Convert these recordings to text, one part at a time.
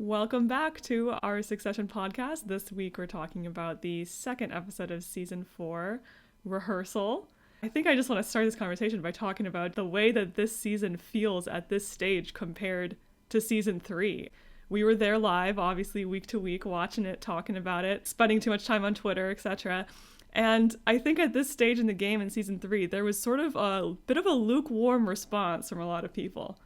Welcome back to our Succession podcast. This week we're talking about the second episode of season 4, Rehearsal. I think I just want to start this conversation by talking about the way that this season feels at this stage compared to season 3. We were there live, obviously week to week, watching it, talking about it, spending too much time on Twitter, etc. And I think at this stage in the game in season 3, there was sort of a bit of a lukewarm response from a lot of people.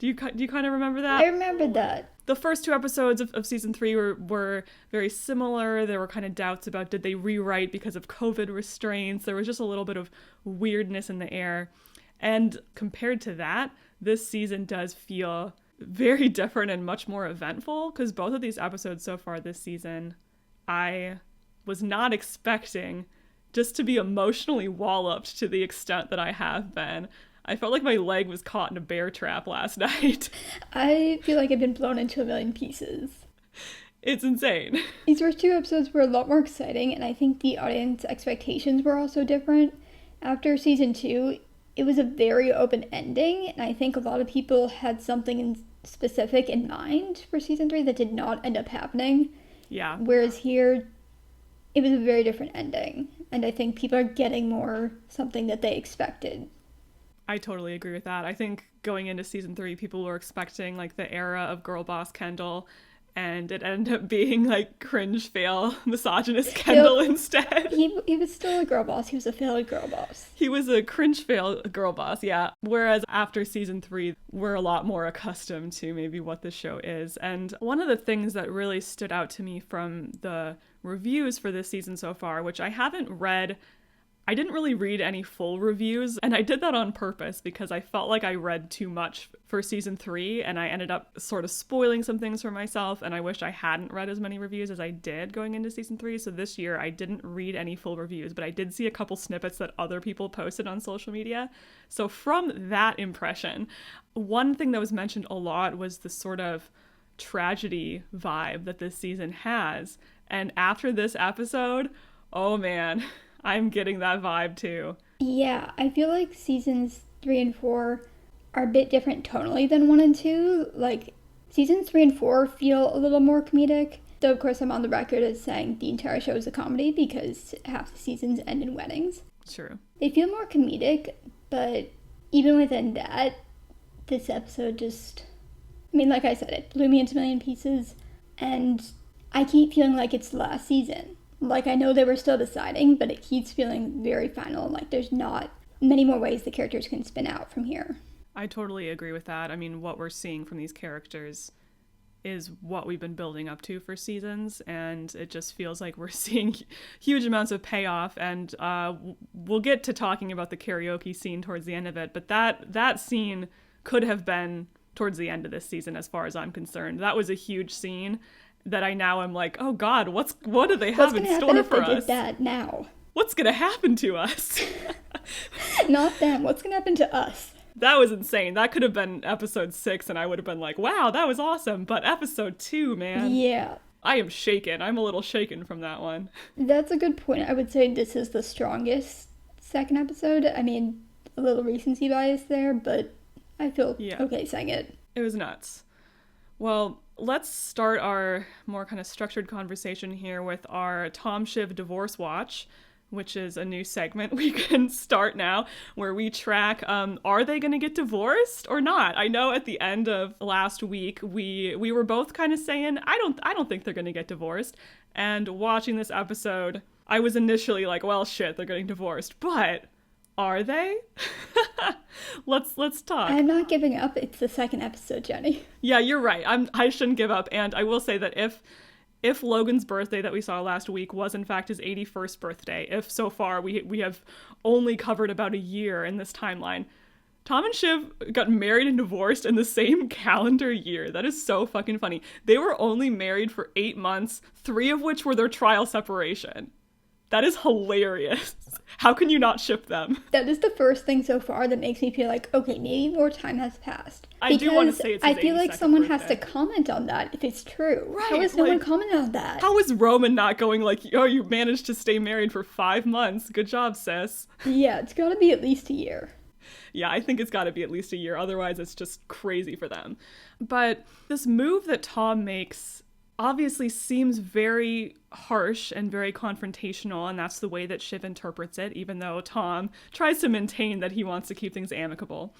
Do you kind of remember that? I remember that. The first 2 episodes of season 3 were very similar. There were kind of doubts about did they rewrite because of COVID restraints. There was just a little bit of weirdness in the air. And compared to that, this season does feel very different and much more eventful, because both of these episodes so far this season, I was not expecting just to be emotionally walloped to the extent that I have been. I felt like my leg was caught in a bear trap last night. I feel like I've been blown into a million pieces. It's insane. These first 2 episodes were a lot more exciting, and I think the audience expectations were also different. After season 2, it was a very open ending, and I think a lot of people had something specific in mind for season 3 that did not end up happening. Yeah. Whereas here, it was a very different ending, and I think people are getting more something that they expected. I totally agree with that. I think going into season 3, people were expecting like the era of girl boss Kendall, and it ended up being like cringe fail misogynist Kendall instead. He was still a girl boss. He was a failed girl boss. He was a cringe fail girl boss, yeah. Whereas after season 3, we're a lot more accustomed to maybe what the show is. And one of the things that really stood out to me from the reviews for this season so far, which I haven't read, I didn't really read any full reviews, and I did that on purpose because I felt like I read too much for season 3, and I ended up sort of spoiling some things for myself, and I wish I hadn't read as many reviews as I did going into season 3. So this year I didn't read any full reviews, but I did see a couple snippets that other people posted on social media. So from that impression, one thing that was mentioned a lot was the sort of tragedy vibe that this season has. And after this episode, oh man, I'm getting that vibe too. Yeah, I feel like seasons 3 and 4 are a bit different tonally than 1 and 2. Like, seasons 3 and 4 feel a little more comedic. Though, of course, I'm on the record as saying the entire show is a comedy because half the seasons end in weddings. True. They feel more comedic, but even within that, this episode just... I mean, like I said, it blew me into a million pieces, and I keep feeling like it's the last season. Like, I know they were still deciding, but it keeps feeling very final. Like, there's not many more ways the characters can spin out from here. I totally agree with that. I mean, what we're seeing from these characters is what we've been building up to for seasons, and it just feels like we're seeing huge amounts of payoff. And we'll get to talking about the karaoke scene towards the end of it, but that scene could have been towards the end of this season as far as I'm concerned. That was a huge scene that I now am like, oh God, what do they have in store for us? Did that now? What's gonna happen to us? Not them. What's gonna happen to us? That was insane. That could have been episode 6, and I would have been like, wow, that was awesome. But episode 2, man. Yeah. I am shaken. I'm a little shaken from that one. That's a good point. I would say this is the strongest second episode. I mean, a little recency bias there, but I feel okay saying it. It was nuts. Well, let's start our more kind of structured conversation here with our Shiv Divorcewatch, which is a new segment we can start now, where we track, are they going to get divorced or not? I know at the end of last week, we were both kind of saying, I don't think they're going to get divorced. And watching this episode, I was initially like, well, shit, they're getting divorced. But are they? Let's talk. I'm not giving up. It's the second episode, Jenni. Yeah, you're right. I shouldn't give up. And I will say that if Logan's birthday that we saw last week was in fact his 81st birthday, if so far we have only covered about a year in this timeline, Tom and Shiv got married and divorced in the same calendar year. That is so fucking funny. They were only married for 8 months, 3 of which were their trial separation. That is hilarious. How can you not ship them? That is the first thing so far that makes me feel like, okay, maybe more time has passed. I do want to say it's his I feel like someone birthday. has to comment on that if it's true. Right. How has no one commented on that? How is Roman not going like, oh, you managed to stay married for 5 months. Good job, sis. Yeah, it's got to be at least a year. Yeah, I think it's got to be at least a year. Otherwise, it's just crazy for them. But this move that Tom makes obviously seems very harsh and very confrontational, and that's the way that Shiv interprets it, even though Tom tries to maintain that he wants to keep things amicable.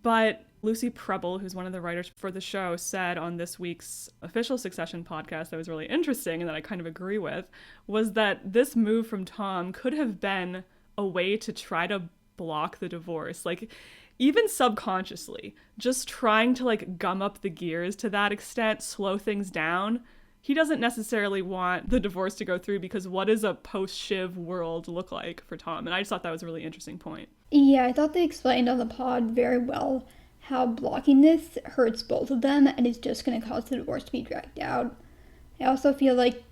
But Lucy Preble, who's one of the writers for the show, said on this week's official Succession podcast that was really interesting and that I kind of agree with, was that this move from Tom could have been a way to try to block the divorce. Like, even subconsciously, just trying to like gum up the gears to that extent, slow things down. He doesn't necessarily want the divorce to go through, because what does a post-Shiv world look like for Tom? And I just thought that was a really interesting point. Yeah, I thought they explained on the pod very well how blocking this hurts both of them and is just going to cause the divorce to be dragged out. I also feel like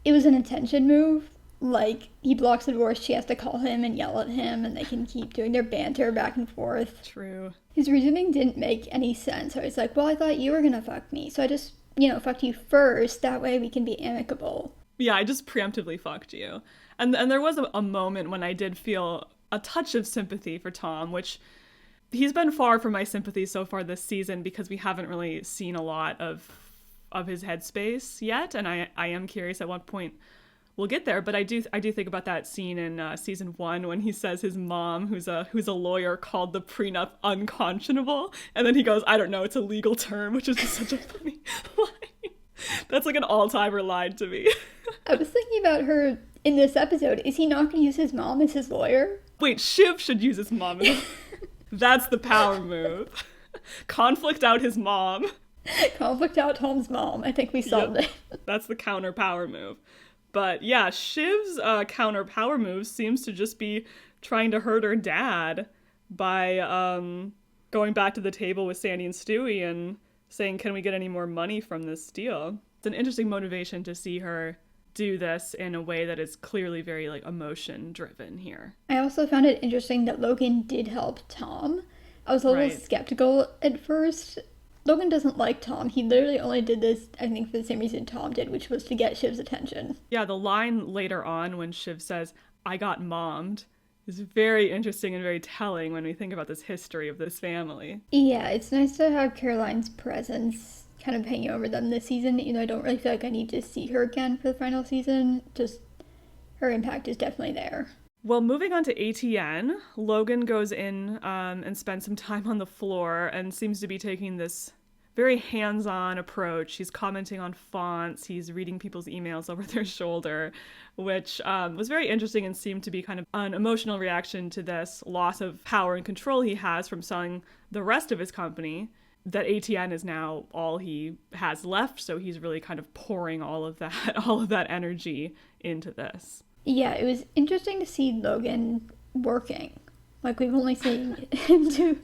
it was an intention move. Like, he blocks the divorce, she has to call him and yell at him, and they can keep doing their banter back and forth. True. His reasoning didn't make any sense. So he's like, well, I thought you were gonna fuck me, so I just, fucked you first, that way we can be amicable. Yeah, I just preemptively fucked you. And there was a moment when I did feel a touch of sympathy for Tom, which he's been far from my sympathy so far this season, because we haven't really seen a lot of his headspace yet, and I am curious at what point we'll get there. But I do think about that scene in season 1 when he says his mom, who's a lawyer, called the prenup unconscionable, and then he goes, I don't know, it's a legal term, which is just such a funny line. That's like an all-timer line to me. I was thinking about her in this episode. Is he not going to use his mom as his lawyer? Wait, Shiv should use his mom as That's the power move. Conflict out his mom. Conflict out Tom's mom. I think we solved it. That's the counter power move. But yeah, Shiv's counter power move seems to just be trying to hurt her dad by going back to the table with Sandi and Stewy and saying, can we get any more money from this deal? It's an interesting motivation to see her do this in a way that is clearly very like emotion driven here. I also found it interesting that Logan did help Tom. I was a little skeptical at first. Logan doesn't like Tom. He literally only did this, I think, for the same reason Tom did, which was to get Shiv's attention. Yeah, the line later on when Shiv says, I got mommed, is very interesting and very telling when we think about this history of this family. Yeah, it's nice to have Caroline's presence kind of hanging over them this season. I don't really feel like I need to see her again for the final season. Just her impact is definitely there. Well, moving on to ATN, Logan goes in and spends some time on the floor and seems to be taking this very hands-on approach. He's commenting on fonts. He's reading people's emails over their shoulder, which was very interesting and seemed to be kind of an emotional reaction to this loss of power and control he has from selling the rest of his company, that ATN is now all he has left. So he's really kind of pouring all of that energy into this. Yeah, it was interesting to see Logan working. Like, we've only seen him do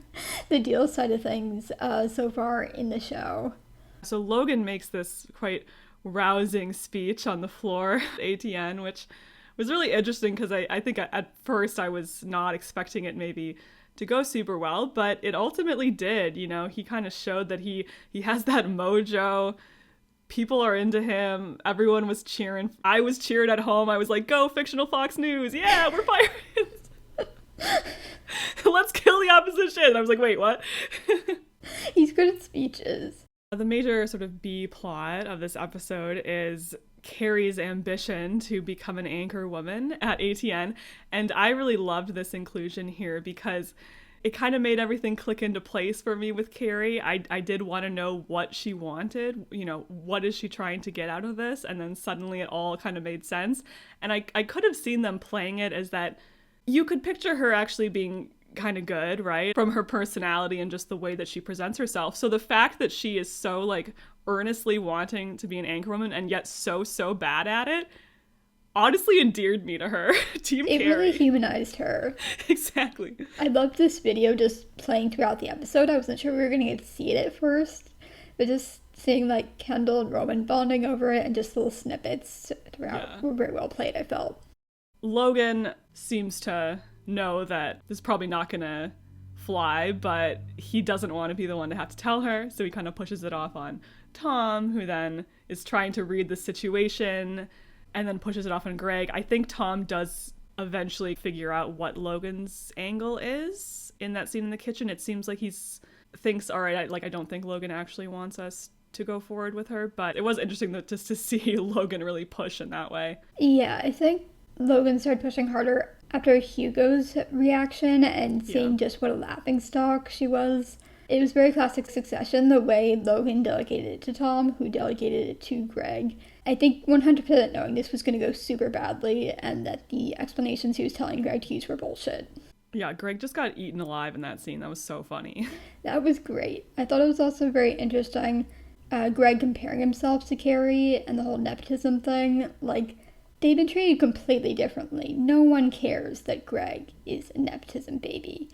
the deal side of things so far in the show. So Logan makes this quite rousing speech on the floor at ATN, which was really interesting because I think at first I was not expecting it maybe to go super well, but it ultimately did. He kind of showed that he has that mojo. People are into him. Everyone was cheering. I was cheered at home. I was like, go fictional Fox News. Yeah, we're firing. Let's kill the opposition. I was like, wait, what? He's good at speeches. The major sort of B plot of this episode is Kerry's ambition to become an anchor woman at ATN. And I really loved this inclusion here because it kind of made everything click into place for me with Kerry. I did want to know what she wanted. What is she trying to get out of this? And then suddenly it all kind of made sense. And I could have seen them playing it as that you could picture her actually being kind of good, right? From her personality and just the way that she presents herself. So the fact that she is so like earnestly wanting to be an anchorwoman and yet so bad at it honestly endeared me to her. Team Kerry. It really humanized her. Exactly. I loved this video just playing throughout the episode. I wasn't sure we were going to get to see it at first, but just seeing like Kendall and Roman bonding over it and just little snippets throughout were very well played, I felt. Logan seems to know that this is probably not going to fly, but he doesn't want to be the one to have to tell her, so he kind of pushes it off on Tom, who then is trying to read the situation and then pushes it off on Greg. I think Tom does eventually figure out what Logan's angle is in that scene in the kitchen. It seems like thinks, all right, I don't think Logan actually wants us to go forward with her, but it was interesting just to see Logan really push in that way. Yeah, I think Logan started pushing harder after Hugo's reaction and seeing just what a laughingstock she was. It was very classic Succession, the way Logan delegated it to Tom, who delegated it to Greg. I think 100% knowing this was going to go super badly and that the explanations he was telling Greg to use were bullshit. Yeah, Greg just got eaten alive in that scene. That was so funny. That was great. I thought it was also very interesting, Greg comparing himself to Kerry and the whole nepotism thing. Like, they've been treated completely differently. No one cares that Greg is a nepotism baby.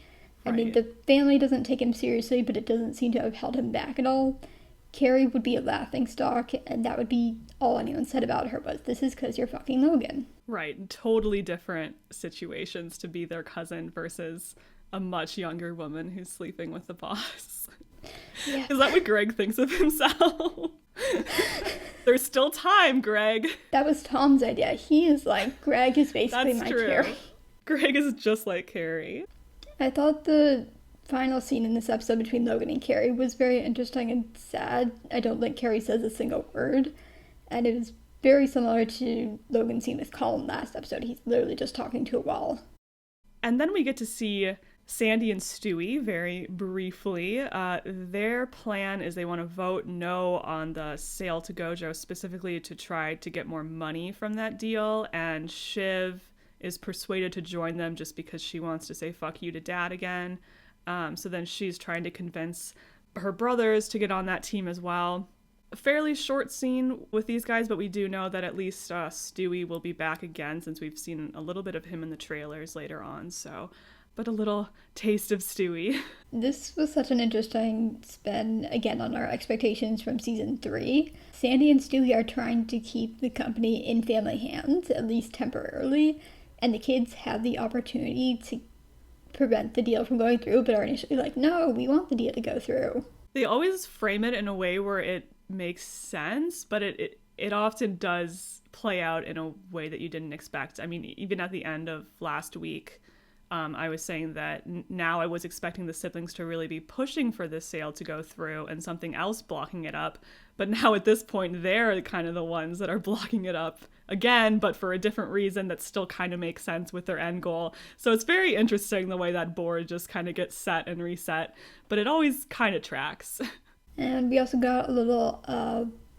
Right. I mean, the family doesn't take him seriously, but it doesn't seem to have held him back at all. Kerry would be a laughingstock, and that would be all anyone said about her was, this is because you're fucking Logan. Right. Totally different situations to be their cousin versus a much younger woman who's sleeping with the boss. Yeah. Is that what Greg thinks of himself? There's still time, Greg. That was Tom's idea. He is like, Greg is basically my Kerry. Greg is just like Kerry. I thought the final scene in this episode between Logan and Kerry was very interesting and sad. I don't think Kerry says a single word. And it was very similar to Logan's scene with Colin last episode. He's literally just talking to a wall. And then we get to see Sandi and Stewy very briefly. Their plan is they want to vote no on the sale to Gojo, specifically to try to get more money from that deal. And Shiv is persuaded to join them just because she wants to say fuck you to dad again. So then she's trying to convince her brothers to get on that team as well. A fairly short scene with these guys, but we do know that at least Stewy will be back again, since we've seen a little bit of him in the trailers later on. So, but a little taste of Stewy. This was such an interesting spin, again, on our expectations from season 3. Sandi and Stewy are trying to keep the company in family hands, at least temporarily, and the kids have the opportunity to prevent the deal from going through, but are initially like, no, we want the deal to go through. They always frame it in a way where it makes sense, but it often does play out in a way that you didn't expect. I mean, even at the end of last week, I was saying that now I was expecting the siblings to really be pushing for this sale to go through and something else blocking it up. But now at this point, they're kind of the ones that are blocking it up again, but for a different reason that still kind of makes sense with their end goal. So it's very interesting the way that board just kind of gets set and reset, but it always kind of tracks. And we also got a little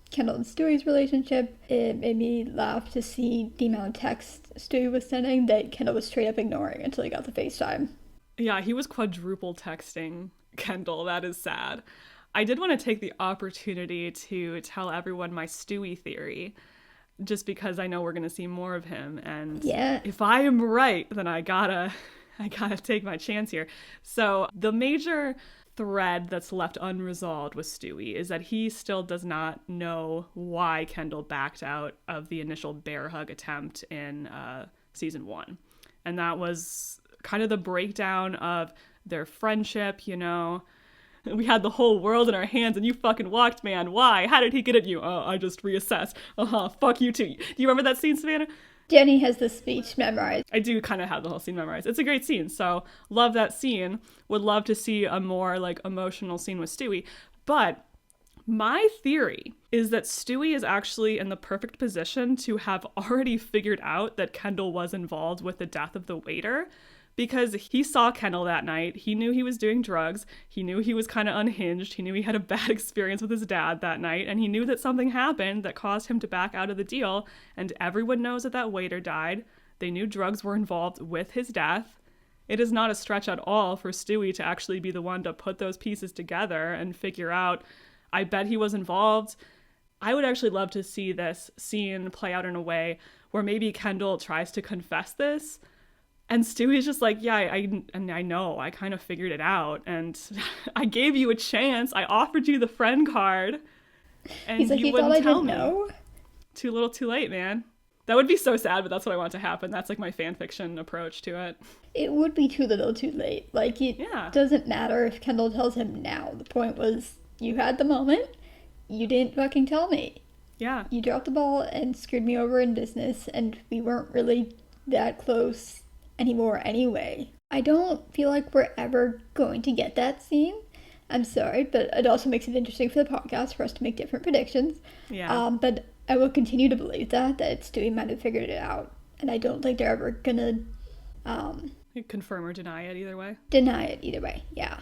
Kendall and Stewy's relationship. It made me laugh to see the amount of text Stewy was sending that Kendall was straight up ignoring until he got the FaceTime. Yeah, he was quadruple texting Kendall. That is sad. I did want to take the opportunity to tell everyone my Stewy theory, just because I know we're going to see more of him. And if I am right, then I gotta take my chance here. So the major thread that's left unresolved with Stewy is that he still does not know why Kendall backed out of the initial bear hug attempt in season 1. And that was kind of the breakdown of their friendship, you know. We had the whole world in our hands and you fucking walked, man. Why? How did he get at you? Oh, I just reassessed. Fuck you too. Do you remember that scene, Savannah? Jenni has the speech memorized. I do kind of have the whole scene memorized. It's a great scene, so love that scene. Would love to see a more like emotional scene with Stewy. But my theory is that Stewy is actually in the perfect position to have already figured out that Kendall was involved with the death of the waiter, because he saw Kendall that night. He knew he was doing drugs. He knew he was kind of unhinged. He knew he had a bad experience with his dad that night. And he knew that something happened that caused him to back out of the deal. And everyone knows that that waiter died. They knew drugs were involved with his death. It is not a stretch at all for Stewy to actually be the one to put those pieces together and figure out, I bet he was involved. I would actually love to see this scene play out in a way where maybe Kendall tries to confess this, and Stewy's just like, yeah, I know, I kind of figured it out, and I gave you a chance. I offered you the friend card, and he's like, you wouldn't tell me. Know? Too little, too late, man. That would be so sad, but that's what I want to happen. That's like my fan fiction approach to it. It would be too little, too late. Like, it doesn't matter if Kendall tells him now. The point was, you had the moment. You didn't fucking tell me. Yeah. You dropped the ball and screwed me over in business, and we weren't really that close anymore anyway. I don't feel like we're ever going to get that scene. I'm sorry, but it also makes it interesting for the podcast for us to make different predictions. Yeah. But I will continue to believe that Stewy might have figured it out. And I don't think they're ever gonna confirm or deny it either way. Deny it either way, yeah.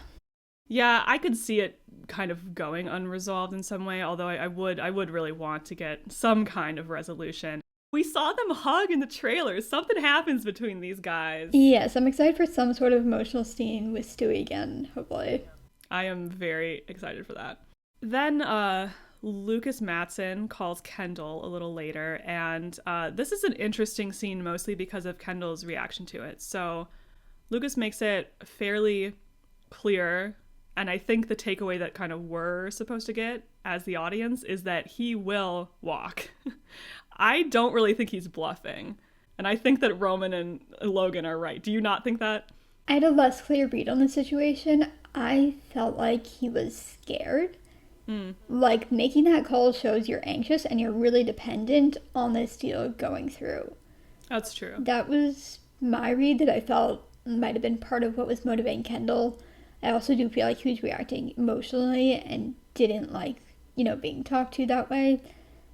Yeah, I could see it kind of going unresolved in some way, although I would really want to get some kind of resolution. We saw them hug in the trailer. Something happens between these guys. Yes, I'm excited for some sort of emotional scene with Stewy again, hopefully. I am very excited for that. Then Lukas Matsson calls Kendall a little later, and this is an interesting scene mostly because of Kendall's reaction to it. So Lukas makes it fairly clear, and I think the takeaway that kind of we're supposed to get as the audience is that he will walk. I don't really think he's bluffing, and I think that Roman and Logan are right. Do you not think that? I had a less clear read on the situation. I felt like he was scared. Like, making that call shows you're anxious and you're really dependent on this deal going through. That's true. That was my read that I felt might have been part of what was motivating Kendall. I also do feel like he was reacting emotionally and didn't like, being talked to that way.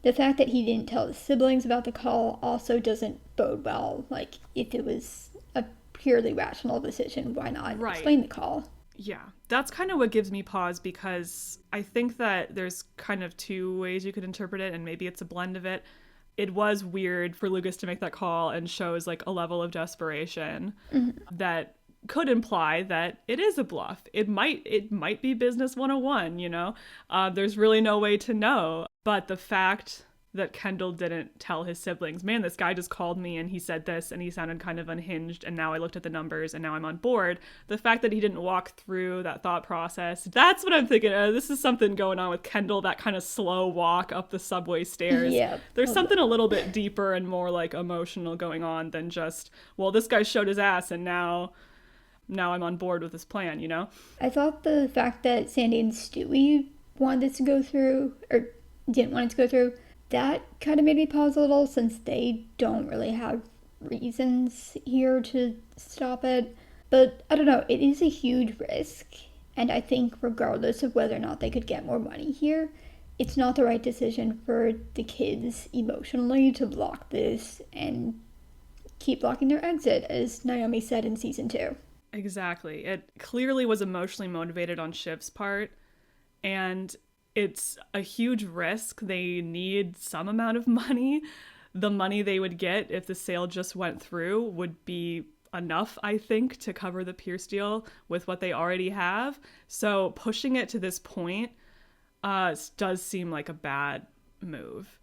The fact that he didn't tell his siblings about the call also doesn't bode well. Like, if it was a purely rational decision, why not explain the call? Yeah, that's kind of what gives me pause, because I think that there's kind of two ways you could interpret it, and maybe it's a blend of it. It was weird for Lukas to make that call and shows like a level of desperation that could imply that it is a bluff. It might be business 101, There's really no way to know. But the fact that Kendall didn't tell his siblings, man, this guy just called me and he said this and he sounded kind of unhinged, and now I looked at the numbers and now I'm on board. The fact that he didn't walk through that thought process, that's what I'm thinking. This is something going on with Kendall, that kind of slow walk up the subway stairs. Yeah, there's something a little bit deeper and more like emotional going on than just, well, this guy showed his ass and now I'm on board with this plan, I thought the fact that Sandi and Stewy wanted this to go through, or didn't want it to go through, that kind of made me pause a little, since they don't really have reasons here to stop it. But I don't know, it is a huge risk, and I think regardless of whether or not they could get more money here, it's not the right decision for the kids emotionally to block this and keep blocking their exit, as Naomi said in season 2. Exactly. It clearly was emotionally motivated on Shiv's part, and it's a huge risk. They need some amount of money. The money they would get if the sale just went through would be enough, I think, to cover the Pierce deal with what they already have. So pushing it to this point does seem like a bad move.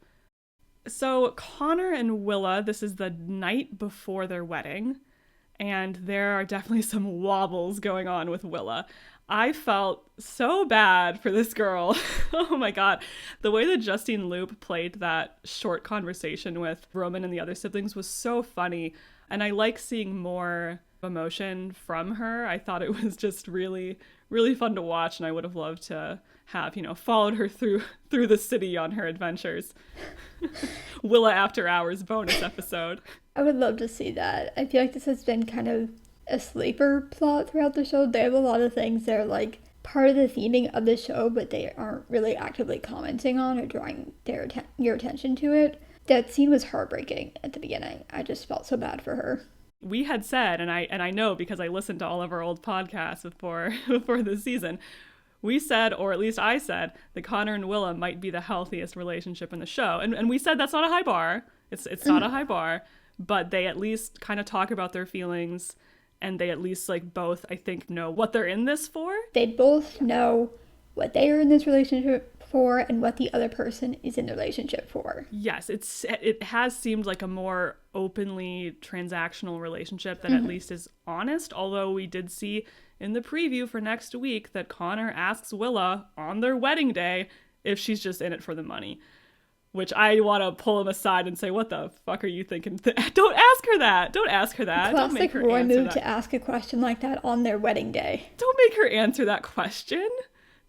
So Connor and Willa, this is the night before their wedding, and there are definitely some wobbles going on with Willa. I felt so bad for this girl. Oh my God. The way that Justine Loop played that short conversation with Roman and the other siblings was so funny. And I like seeing more emotion from her. I thought it was just really, really fun to watch. And I would have loved to have, followed her through the city on her adventures. Willa After Hours bonus episode. I would love to see that. I feel like this has been kind of a sleeper plot throughout the show. They have a lot of things that are like part of the theming of the show, but they aren't really actively commenting on or drawing your attention to it. That scene was heartbreaking at the beginning. I just felt so bad for her. We had said, and I know because I listened to all of our old podcasts before this season, we said, or at least I said, that Connor and Willa might be the healthiest relationship in the show. And we said that's not a high bar. It's not a high bar, but they at least kind of talk about their feelings, and they at least like both, I think, know what they're in this for. They both know what they are in this relationship for and what the other person is in the relationship for. Yes, it has seemed like a more openly transactional relationship that at least is honest, although we did see in the preview for next week that Connor asks Willa on their wedding day if she's just in it for the money. Which I want to pull him aside and say, what the fuck are you thinking? Don't ask her that. Don't ask her that. Don't make her Roy answer move that. To ask a question like that on their wedding day. Don't make her answer that question.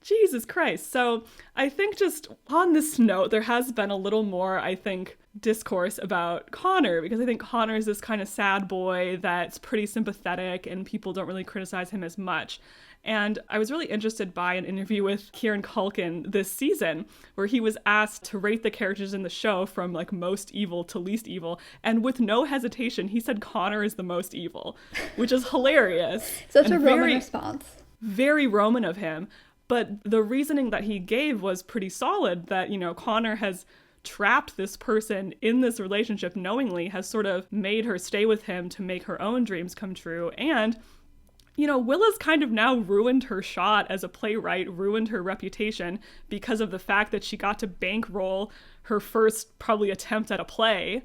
Jesus Christ. So I think just on this note, there has been a little more, I think, discourse about Connor, because I think Connor is this kind of sad boy that's pretty sympathetic and people don't really criticize him as much. And I was really interested by an interview with Kieran Culkin this season, where he was asked to rate the characters in the show from like most evil to least evil. And with no hesitation, he said Connor is the most evil, which is hilarious. Such a Roman response. Very Roman of him. But the reasoning that he gave was pretty solid, that, you know, Connor has trapped this person in this relationship knowingly, has sort of made her stay with him to make her own dreams come true. And you know, Willa's kind of now ruined her shot as a playwright, ruined her reputation because of the fact that she got to bankroll her first probably attempt at a play.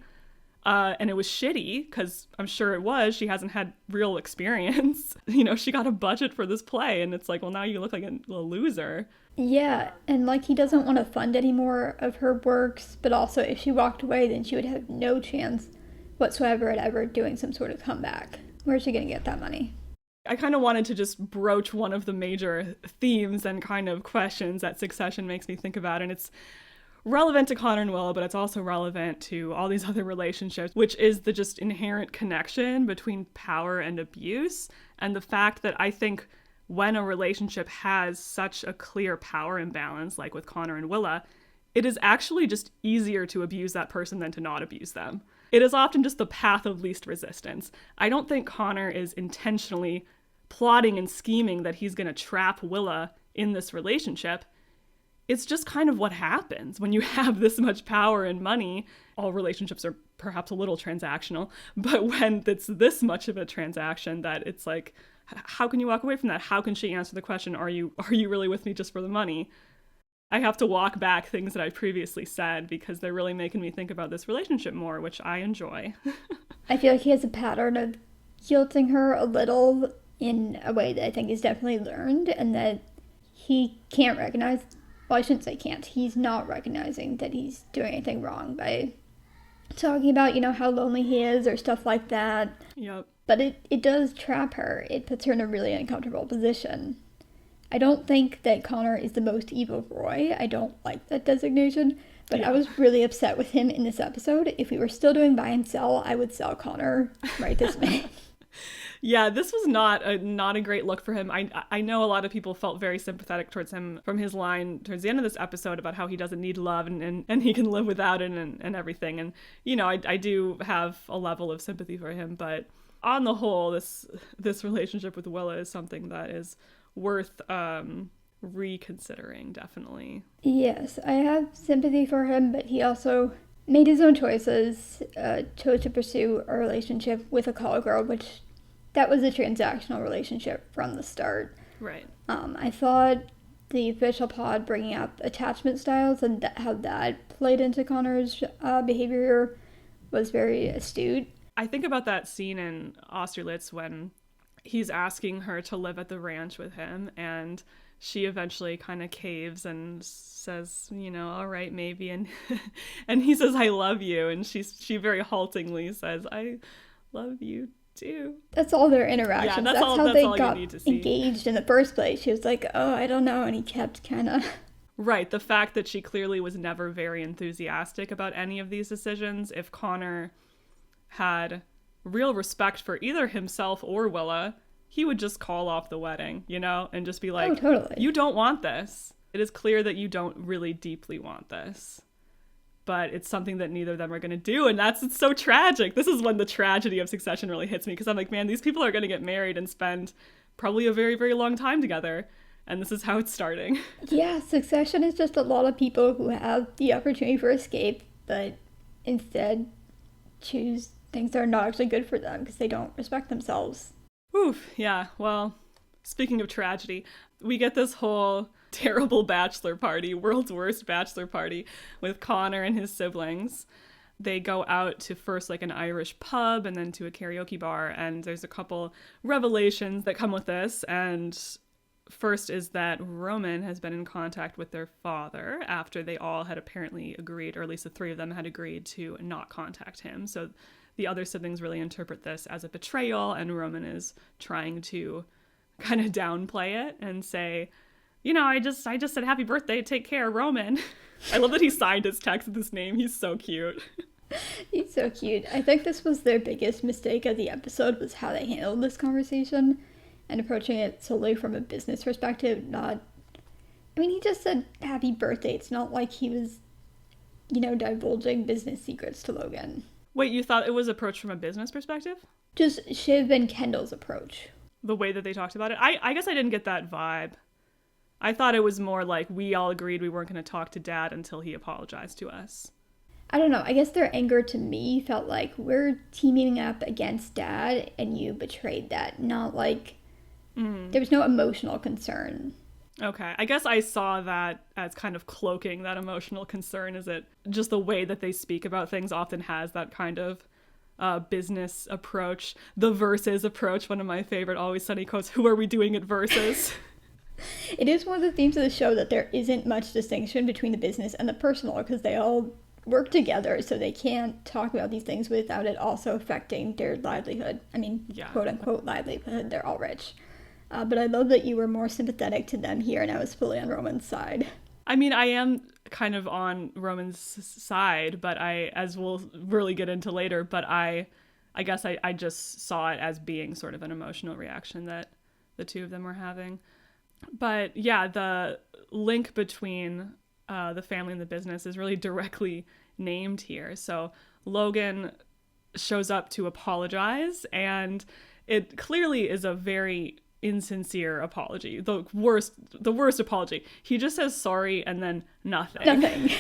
And it was shitty, because I'm sure it was. She hasn't had real experience. You know, she got a budget for this play, and it's like, well, now you look like a loser. Yeah, and like he doesn't want to fund any more of her works, but also if she walked away, then she would have no chance whatsoever at ever doing some sort of comeback. Where's she going to get that money? I kind of wanted to just broach one of the major themes and kind of questions that Succession makes me think about. And it's relevant to Connor and Willa, but it's also relevant to all these other relationships, which is the just inherent connection between power and abuse. And the fact that I think when a relationship has such a clear power imbalance, like with Connor and Willa, it is actually just easier to abuse that person than to not abuse them. It is often just the path of least resistance. I don't think Connor is intentionally plotting and scheming that he's going to trap Willa in this relationship. It's just kind of what happens when you have this much power and money. All relationships are perhaps a little transactional, but when it's this much of a transaction, that it's like, how can you walk away from that? How can she answer the question, are you really with me just for the money? I have to walk back things that I previously said because they're really making me think about this relationship more, which I enjoy. I feel like he has a pattern of guilting her a little in a way that I think is definitely learned, and that he can't recognize, well, I shouldn't say can't, he's not recognizing that he's doing anything wrong by talking about, you know, how lonely he is or stuff like that. Yep. But it does trap her. It puts her in a really uncomfortable position. I don't think that Connor is the most evil Roy. I don't like that designation, but yeah. I was really upset with him in this episode. If we were still doing buy and sell, I would sell Connor right this minute. Yeah, this was not a great look for him. I know a lot of people felt very sympathetic towards him from his line towards the end of this episode about how he doesn't need love and he can live without it and everything. And, you know, I do have a level of sympathy for him, but on the whole, this relationship with Willa is something that is worth reconsidering, definitely. Yes, I have sympathy for him, but he also made his own choices, chose to pursue a relationship with a call girl, which that was a transactional relationship from the start. Right. I thought the official pod bringing up attachment styles and how that played into Connor's behavior was very astute. I think about that scene in Austerlitz when he's asking her to live at the ranch with him, and she eventually kind of caves and says, you know, all right, maybe. And and he says, I love you. And she very haltingly says, I love you too. That's all their interactions. Yeah, that's how they got engaged in the first place. She was like, oh, I don't know. And he kept kind of... Right. The fact that she clearly was never very enthusiastic about any of these decisions. If Connor had real respect for either himself or Willa, he would just call off the wedding, you know, and just be like, oh, totally. You don't want this. It is clear that you don't really deeply want this. But it's something that neither of them are going to do. And it's so tragic. This is when the tragedy of Succession really hits me, because I'm like, man, these people are going to get married and spend probably a very, very long time together. And this is how it's starting. Yeah, Succession is just a lot of people who have the opportunity for escape, but instead choose things that are not actually good for them because they don't respect themselves. Oof, yeah. Well, speaking of tragedy, we get this whole terrible bachelor party, world's worst bachelor party, with Connor and his siblings. They go out to first like an Irish pub and then to a karaoke bar, and there's a couple revelations that come with this. And first is that Roman has been in contact with their father after they all had apparently agreed, or at least the three of them had agreed to not contact him. So the other siblings really interpret this as a betrayal, and Roman is trying to kind of downplay it and say I just said happy birthday, take care, Roman. I love that he signed his text with his name. He's so cute. He's so cute. I think this was their biggest mistake of the episode, was how they handled this conversation and approaching it solely from a business perspective, not... I mean, he just said happy birthday. It's not like he was, divulging business secrets to Logan. Wait, you thought it was approached from a business perspective? Just Shiv and Kendall's approach. The way that they talked about it? I guess I didn't get that vibe. I thought it was more like we all agreed we weren't going to talk to Dad until he apologized to us. I don't know. I guess their anger to me felt like we're teaming up against Dad and you betrayed that. Not like there was no emotional concern. Okay. I guess I saw that as kind of cloaking that emotional concern. Is it just the way that they speak about things often has that kind of business approach. The versus approach, one of my favorite Always Sunny quotes, who are we doing it versus? It is one of the themes of the show that there isn't much distinction between the business and the personal, because they all work together, so they can't talk about these things without it also affecting their livelihood. I mean, quote unquote livelihood, they're all rich. But I love that you were more sympathetic to them here, and I was fully on Roman's side. I mean, I am kind of on Roman's side, but as we'll really get into later, but I guess I just saw it as being sort of an emotional reaction that the two of them were having. But yeah, the link between the family and the business is really directly named here. So Logan shows up to apologize, and it clearly is a very insincere apology. The worst apology. He just says sorry and then nothing.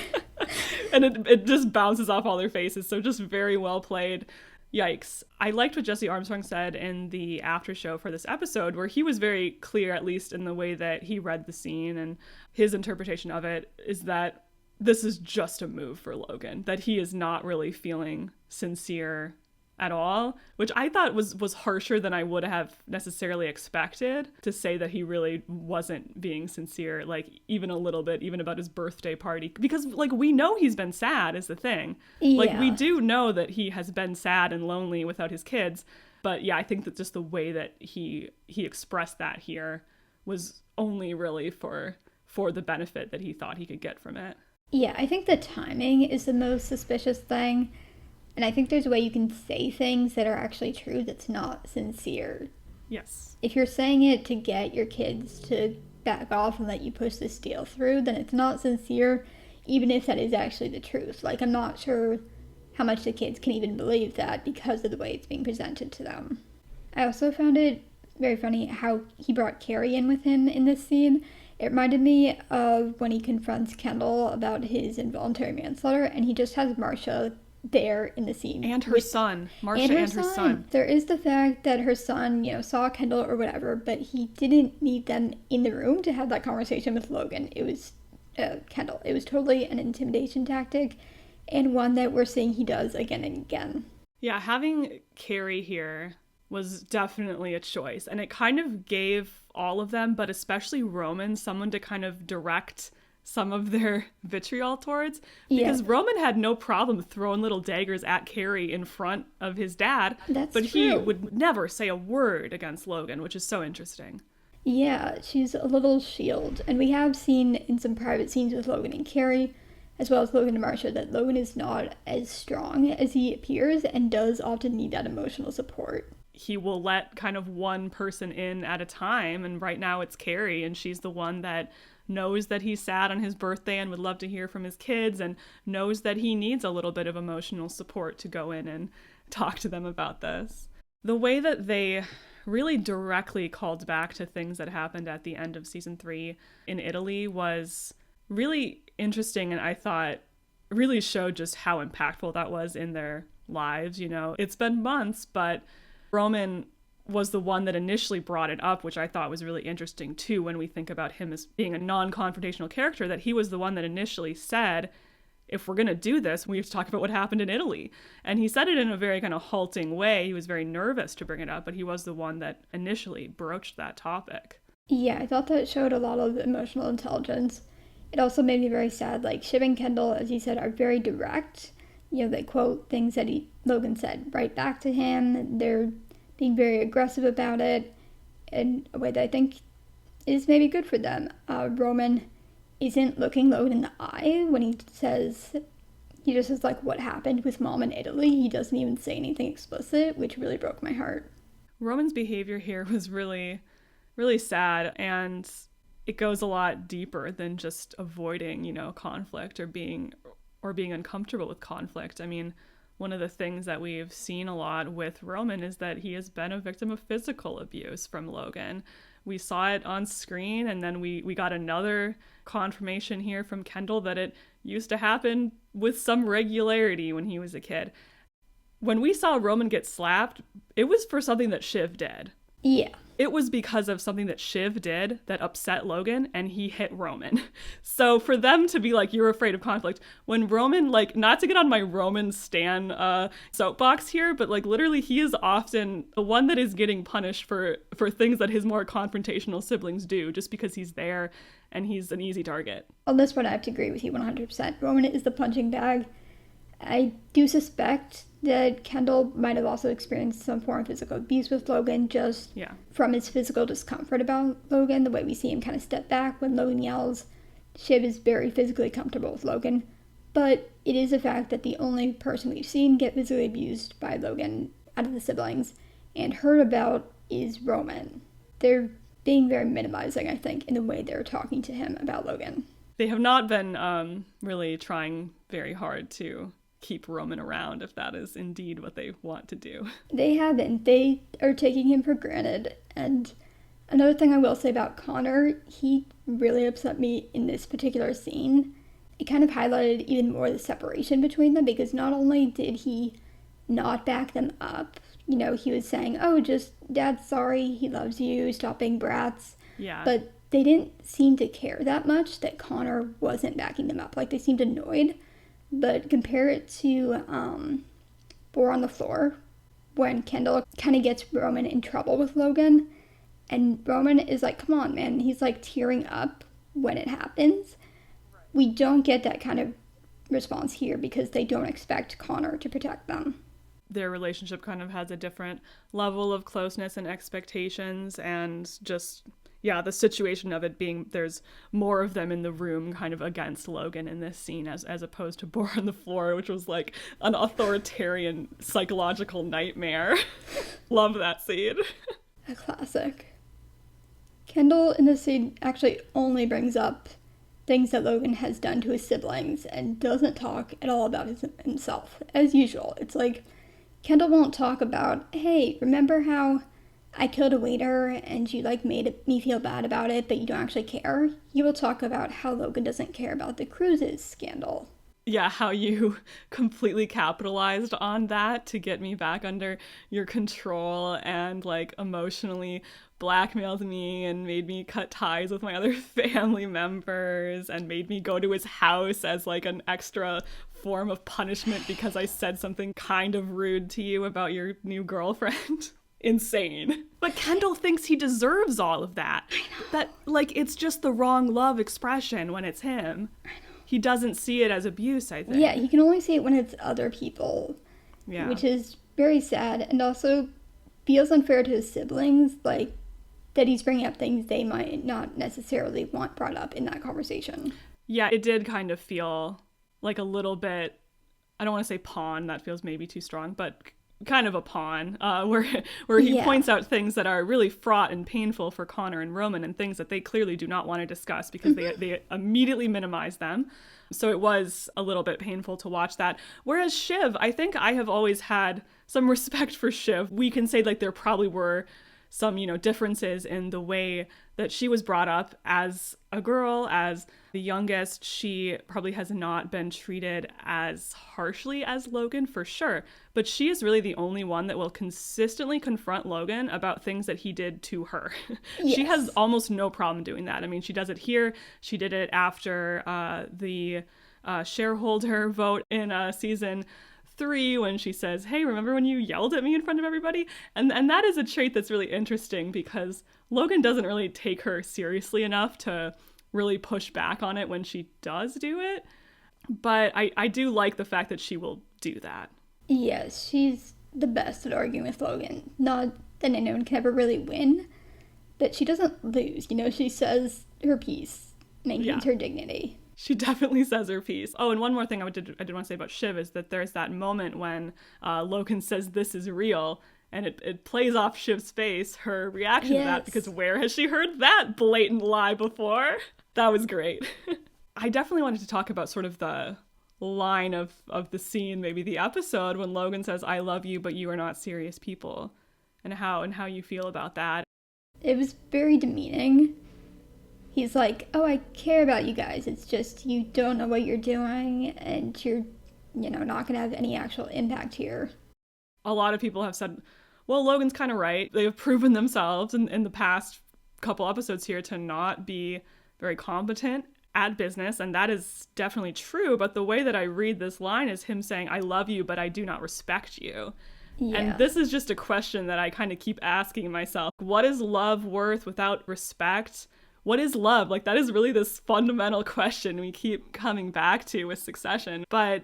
And it just bounces off all their faces. So just very well played. Yikes. I liked what Jesse Armstrong said in the after show for this episode, where he was very clear, at least in the way that he read the scene and his interpretation of it, is that this is just a move for Logan, that he is not really feeling sincere at all, which I thought was harsher than I would have necessarily expected, to say that he really wasn't being sincere, like even a little bit, even about his birthday party, because like we know he's been sad is the thing. Yeah. Like we do know that he has been sad and lonely without his kids, but yeah, I think that just the way that he expressed that here was only really for the benefit that he thought he could get from it. Yeah, I think the timing is the most suspicious thing. And I think there's a way you can say things that are actually true that's not sincere. Yes. If you're saying it to get your kids to back off and let you push this deal through, then it's not sincere, even if that is actually the truth. Like, I'm not sure how much the kids can even believe that because of the way it's being presented to them. I also found it very funny how he brought Kerry in with him in this scene. It reminded me of when he confronts Kendall about his involuntary manslaughter, and he just has Marcia there in the scene. And her son. Marcia and her son. There is the fact that her son, saw Kendall or whatever, but he didn't need them in the room to have that conversation with Logan. It was Kendall. It was totally an intimidation tactic, and one that we're seeing he does again and again. Yeah, having Kerry here was definitely a choice, and it kind of gave all of them, but especially Roman, someone to kind of direct some of their vitriol towards, because Roman had no problem throwing little daggers at Kerry in front of his dad. That's but true. He would never say a word against Logan, which is so interesting. Yeah, she's a little shield. And we have seen in some private scenes with Logan and Kerry, as well as Logan and Marcia, that Logan is not as strong as he appears and does often need that emotional support. He will let kind of one person in at a time, and right now it's Kerry, and she's the one that knows that he's sad on his birthday and would love to hear from his kids, and knows that he needs a little bit of emotional support to go in and talk to them about this. The way that they really directly called back to things that happened at the end of season 3 in Italy was really interesting, and I thought really showed just how impactful that was in their lives. It's been months, but Roman was the one that initially brought it up, which I thought was really interesting too, when we think about him as being a non-confrontational character, that he was the one that initially said, if we're going to do this, we have to talk about what happened in Italy. And he said it in a very kind of halting way. He was very nervous to bring it up, but he was the one that initially broached that topic. Yeah, I thought that showed a lot of emotional intelligence. It also made me very sad. Like, Shiv and Kendall, as you said, are very direct. They quote things that Logan said right back to him. They're being very aggressive about it in a way that I think is maybe good for them. Roman isn't looking Logan in the eye when he just says like what happened with mom in Italy. He doesn't even say anything explicit, which really broke my heart. Roman's behavior here was really, really sad, and it goes a lot deeper than just avoiding, conflict or being uncomfortable with conflict. I mean, one of the things that we've seen a lot with Roman is that he has been a victim of physical abuse from Logan. We saw it on screen, and then we got another confirmation here from Kendall that it used to happen with some regularity when he was a kid. When we saw Roman get slapped, it was for something that Shiv did. Yeah. It was because of something that Shiv did that upset Logan, and he hit Roman. So for them to be like, you're afraid of conflict, when Roman, like, not to get on my Roman stan soapbox here, but like literally he is often the one that is getting punished for things that his more confrontational siblings do, just because he's there and he's an easy target. On this one, I have to agree with you 100%. Roman is the punching bag. I do suspect that Kendall might have also experienced some form of physical abuse with Logan, just from his physical discomfort about Logan, the way we see him kind of step back when Logan yells. Shiv is very physically comfortable with Logan, but it is a fact that the only person we've seen get physically abused by Logan out of the siblings and heard about is Roman. They're being very minimizing, I think, in the way they're talking to him about Logan. They have not been really trying very hard to keep Roman around, if that is indeed what they want to do. They haven't. They are taking him for granted. And another thing I will say about Connor, he really upset me in this particular scene. It kind of highlighted even more the separation between them, because not only did he not back them up, he was saying, oh, just Dad's sorry, he loves you, stop being brats. Yeah. But they didn't seem to care that much that Connor wasn't backing them up. Like, they seemed annoyed. But compare it to Four on the Floor, when Kendall kind of gets Roman in trouble with Logan, and Roman is like, come on, man. He's like tearing up when it happens. We don't get that kind of response here because they don't expect Connor to protect them. Their relationship kind of has a different level of closeness and expectations, and just the situation of it being there's more of them in the room kind of against Logan in this scene as opposed to Bore on the Floor, which was like an authoritarian psychological nightmare. Love that scene. A classic. Kendall in this scene actually only brings up things that Logan has done to his siblings and doesn't talk at all about himself. As usual, it's like Kendall won't talk about, hey, remember how I killed a waiter and you made me feel bad about it, but you don't actually care. You will talk about how Logan doesn't care about the cruises scandal. Yeah, how you completely capitalized on that to get me back under your control and emotionally blackmailed me and made me cut ties with my other family members and made me go to his house as an extra form of punishment because I said something kind of rude to you about your new girlfriend. Insane. But Kendall thinks he deserves all of that. I know. That it's just the wrong love expression when it's him. I know. He doesn't see it as abuse, I think. Yeah, he can only see it when it's other people. Yeah. Which is very sad, and also feels unfair to his siblings, that he's bringing up things they might not necessarily want brought up in that conversation. Yeah, it did kind of feel like a little bit, I don't want to say pawn, that feels maybe too strong, but kind of a pawn, where he points out things that are really fraught and painful for Connor and Roman and things that they clearly do not want to discuss because they immediately minimize them. So it was a little bit painful to watch that. Whereas Shiv, I think I have always had some respect for Shiv. We can say there probably were some, differences in the way that she was brought up as a girl, as the youngest. She probably has not been treated as harshly as Logan, for sure. But she is really the only one that will consistently confront Logan about things that he did to her. Yes. She has almost no problem doing that. I mean, she does it here. She did it after the shareholder vote in season 3 when she says, hey, remember when you yelled at me in front of everybody? And that is a trait that's really interesting because Logan doesn't really take her seriously enough to really push back on it when she does do it. But I do like the fact that she will do that. Yes, she's the best at arguing with Logan. Not that anyone can ever really win, that she doesn't lose. You know, she says her piece, maintains her dignity. She definitely says her piece. Oh, and one more thing I did want to say about Shiv is that there's that moment when Logan says this is real, and it plays off Shiv's face, her reaction to that, because where has she heard that blatant lie before? That was great. I definitely wanted to talk about sort of the line of the scene, maybe the episode, when Logan says, "I love you, but you are not serious people," and how you feel about that. It was very demeaning. He's like, "Oh, I care about you guys. It's just you don't know what you're doing, and you're, not going to have any actual impact here." A lot of people have said, well, Logan's kind of right. They have proven themselves in the past couple episodes here to not be very competent at business, and that is definitely true. But the way that I read this line is him saying, "I love you, but I do not respect you." Yeah. And this is just a question that I kind of keep asking myself. What is love worth without respect? What is love? Like, that is really this fundamental question we keep coming back to with Succession. But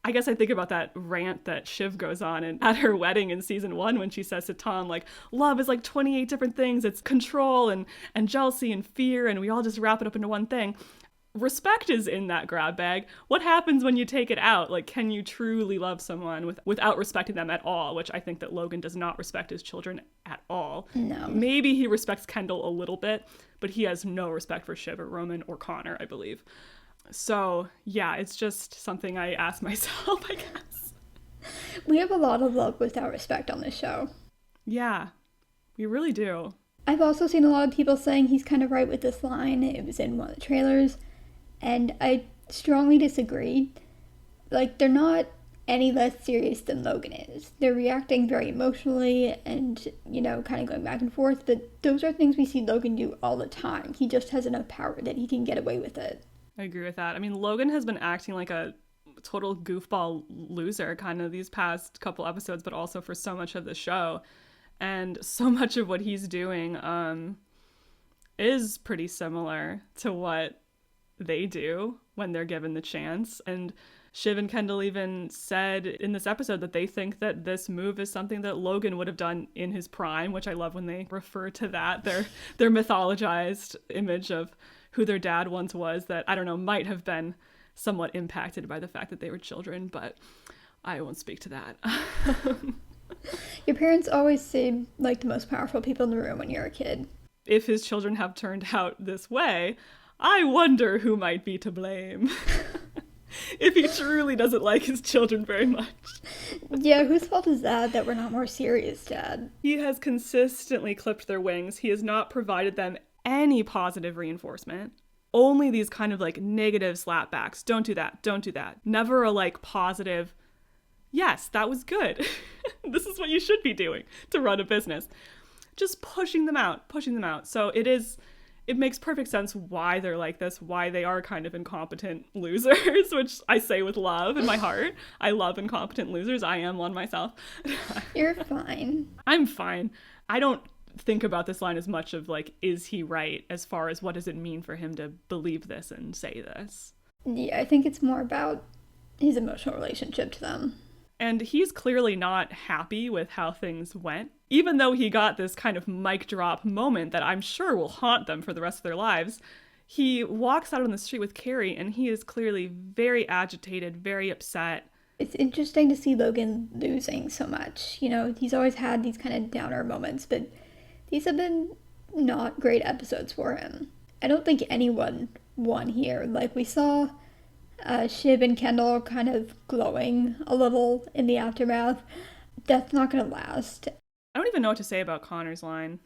I guess I think about that rant that Shiv goes on at her wedding in season 1 when she says to Tom, like, love is like 28 different things. It's control and jealousy and fear, and we all just wrap it up into one thing. Respect is in that grab bag. What happens when you take it out? Like, can you truly love someone without respecting them at all? Which I think that Logan does not respect his children at all. No. Maybe he respects Kendall a little bit, but he has no respect for Shiv or Roman or Connor, I believe. So, yeah, it's just something I ask myself, I guess. We have a lot of love without respect on this show. Yeah, we really do. I've also seen a lot of people saying he's kind of right with this line. It was in one of the trailers, and I strongly disagree. Like, they're not any less serious than Logan is. They're reacting very emotionally and, kind of going back and forth, but those are things we see Logan do all the time. He just has enough power that he can get away with it. I agree with that. I mean, Logan has been acting like a total goofball loser kind of these past couple episodes, but also for so much of the show. And so much of what he's doing is pretty similar to what they do when they're given the chance. And Shiv and Kendall even said in this episode that they think that this move is something that Logan would have done in his prime, which I love when they refer to that, their mythologized image of who their dad once was that, I don't know, might have been somewhat impacted by the fact that they were children, but I won't speak to that. Your parents always seem like the most powerful people in the room when you're a kid. If his children have turned out this way, I wonder who might be to blame. If he truly doesn't like his children very much. Yeah, whose fault is that we're not more serious, Dad? He has consistently clipped their wings. He has not provided them any positive reinforcement. Only these kind of like negative slapbacks. Don't do that. Don't do that. Never a like positive, yes, that was good. This is what you should be doing to run a business. Just pushing them out. So it makes perfect sense why they're like this, why they are kind of incompetent losers, which I say with love in my heart. I love incompetent losers. I am one myself. You're fine. I'm fine. I don't think about this line as much of like, is he right, as far as what does it mean for him to believe this and say this? Yeah, I think it's more about his emotional relationship to them. And he's clearly not happy with how things went, even though he got this kind of mic drop moment that I'm sure will haunt them for the rest of their lives. He walks out on the street with Kerry and he is clearly very agitated, very upset. It's interesting to see Logan losing so much. He's always had these kind of downer moments, but these have been not great episodes for him. I don't think anyone won here. Like, we saw Shiv and Kendall kind of glowing a little in the aftermath. That's not going to last. I don't even know what to say about Connor's line.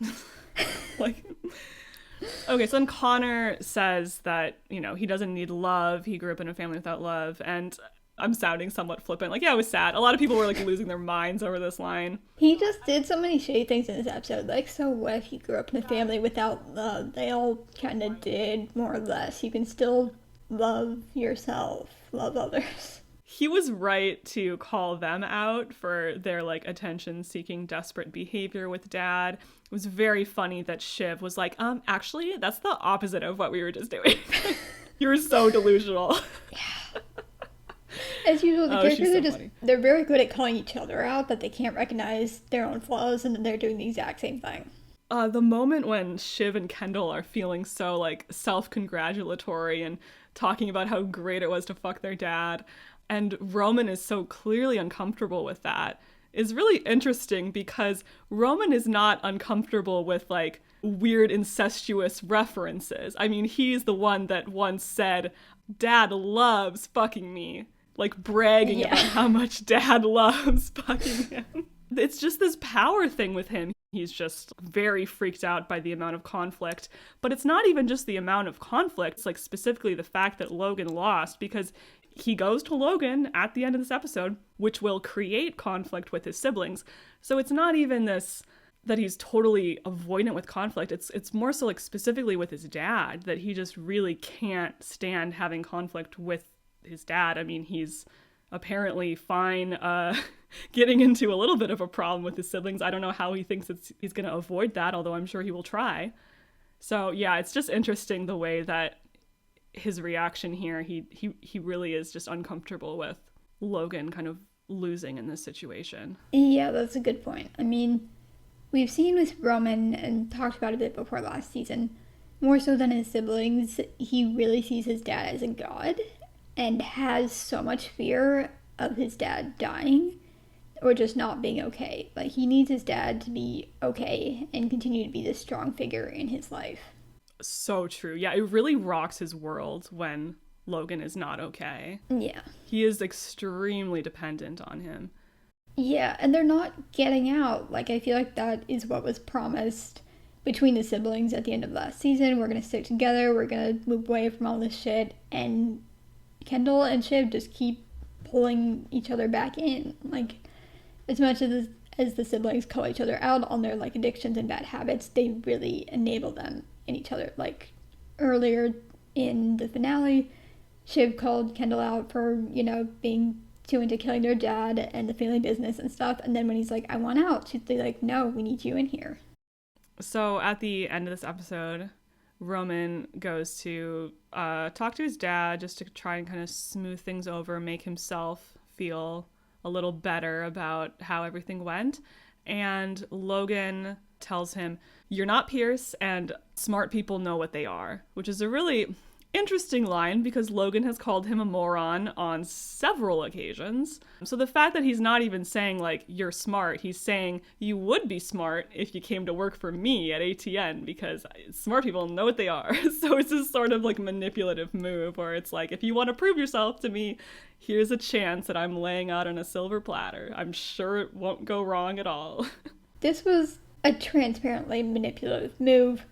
Okay, so then Connor says that, he doesn't need love. He grew up in a family without love. And I'm sounding somewhat flippant. Like, yeah, it was sad. A lot of people were like losing their minds over this line. He just did so many shady things in this episode. Like, so what if he grew up in a family without love? They all kind of did, more or less. You can still love yourself, love others. He was right to call them out for their like attention-seeking, desperate behavior with Dad. It was very funny that Shiv was like, actually, that's the opposite of what we were just doing. You're so delusional. Yeah. As usual, the characters are they're very good at calling each other out, but they can't recognize their own flaws, and then they're doing the exact same thing. The moment when Shiv and Kendall are feeling so like self-congratulatory and talking about how great it was to fuck their dad, and Roman is so clearly uncomfortable with that, is really interesting because Roman is not uncomfortable with like weird incestuous references. I mean, he's the one that once said, "Dad loves fucking me," like bragging about how much Dad loves fucking him. It's just this power thing with him. He's just very freaked out by the amount of conflict. But it's not even just the amount of conflict. It's like specifically the fact that Logan lost, because he goes to Logan at the end of this episode, which will create conflict with his siblings. So it's not even this that he's totally avoidant with conflict. It's more so like specifically with his dad, that he just really can't stand having conflict with his dad. I mean, he's apparently fine getting into a little bit of a problem with his siblings. I don't know how he thinks he's going to avoid that, although I'm sure he will try. So yeah, it's just interesting the way that his reaction here, he really is just uncomfortable with Logan kind of losing in this situation. Yeah, that's a good point. I mean, we've seen with Roman, and talked about a bit before last season, more so than his siblings, he really sees his dad as a god and has so much fear of his dad dying or just not being okay. Like, he needs his dad to be okay and continue to be this strong figure in his life. So true. Yeah, it really rocks his world when Logan is not okay. Yeah. He is extremely dependent on him. Yeah, and they're not getting out. Like, I feel like that is what was promised between the siblings at the end of last season. We're going to stick together. We're going to move away from all this shit. And Kendall and Shiv just keep pulling each other back in. Like, as much as the siblings call each other out on their, like, addictions and bad habits, they really enable them in each other. Like, earlier in the finale, Shiv called Kendall out for, you know, being too into killing their dad and the family business and stuff. And then when he's like, I want out, she's like, no, we need you in here. So at the end of this episode, Roman goes to talk to his dad just to try and kind of smooth things over, make himself feel a little better about how everything went. And Logan tells him, "You're not Pierce, and smart people know what they are," which is a really interesting line because Logan has called him a moron on several occasions. So the fact that he's not even saying, like, you're smart, he's saying you would be smart if you came to work for me at ATN, because smart people know what they are. So it's this sort of like manipulative move where it's like, if you want to prove yourself to me, here's a chance that I'm laying out on a silver platter. I'm sure it won't go wrong at all. This was a transparently manipulative move.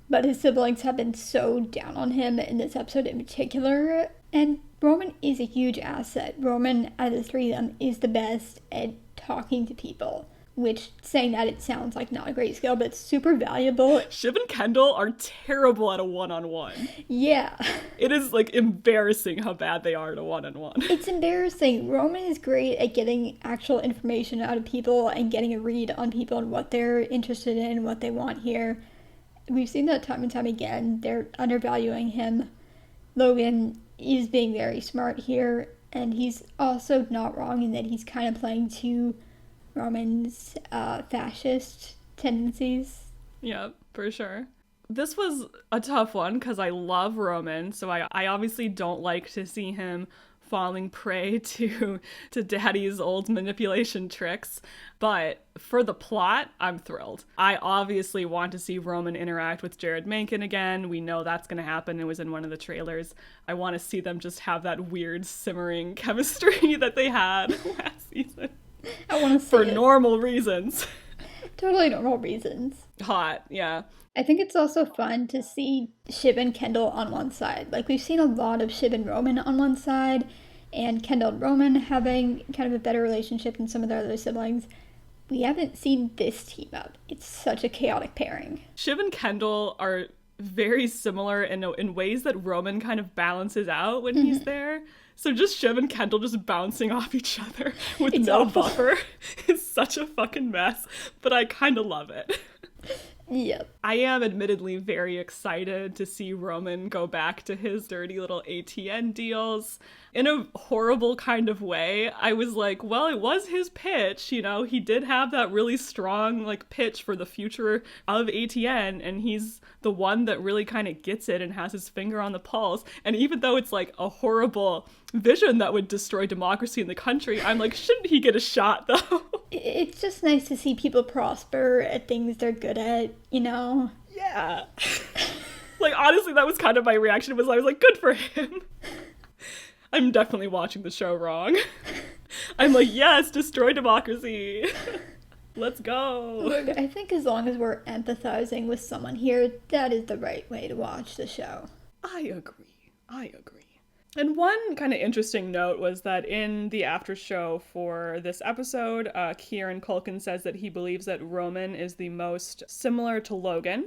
But his siblings have been so down on him in this episode in particular. And Roman is a huge asset. Roman, out of the three of them, is the best at talking to people. Which, saying that, it sounds like not a great skill, but it's super valuable. Shiv and Kendall are terrible at a one-on-one. Yeah. It is, like, embarrassing how bad they are at a one-on-one. It's embarrassing. Roman is great at getting actual information out of people and getting a read on people and what they're interested in, what they want here. We've seen that time and time again. They're undervaluing him. Logan is being very smart here, and he's also not wrong in that he's kind of playing to Roman's fascist tendencies. Yeah, for sure. This was a tough one because I love Roman, so I obviously don't like to see him falling prey to Daddy's old manipulation tricks. But for the plot, I'm thrilled. I obviously want to see Roman interact with Jared Menken again. We know that's going to happen. It was in one of the trailers. I want to see them just have that weird simmering chemistry that they had last season. I want to see for it. Normal reasons. Totally normal reasons. Hot, yeah. I think it's also fun to see Shiv and Kendall on one side. Like, we've seen a lot of Shiv and Roman on one side, and Kendall and Roman having kind of a better relationship than some of their other siblings. We haven't seen this team up. It's such a chaotic pairing. Shiv and Kendall are very similar in ways that Roman kind of balances out when he's there. So just Shiv and Kendall just bouncing off each other with no buffer is such a fucking mess, but I kind of love it. Yep. I am admittedly very excited to see Roman go back to his dirty little ATN deals. In a horrible kind of way, I was like, well, it was his pitch, you know, he did have that really strong, like, pitch for the future of ATN, and he's the one that really kind of gets it and has his finger on the pulse. And even though it's, like, a horrible vision that would destroy democracy in the country, I'm like, shouldn't he get a shot, though? It's just nice to see people prosper at things they're good at, you know? Yeah. Like, honestly, that was kind of my reaction, I was like, good for him. I'm definitely watching the show wrong. I'm like, yes, destroy democracy. Let's go. Look, I think as long as we're empathizing with someone here, that is the right way to watch the show. I agree. And one kind of interesting note was that in the after show for this episode, Kieran Culkin says that he believes that Roman is the most similar to Logan.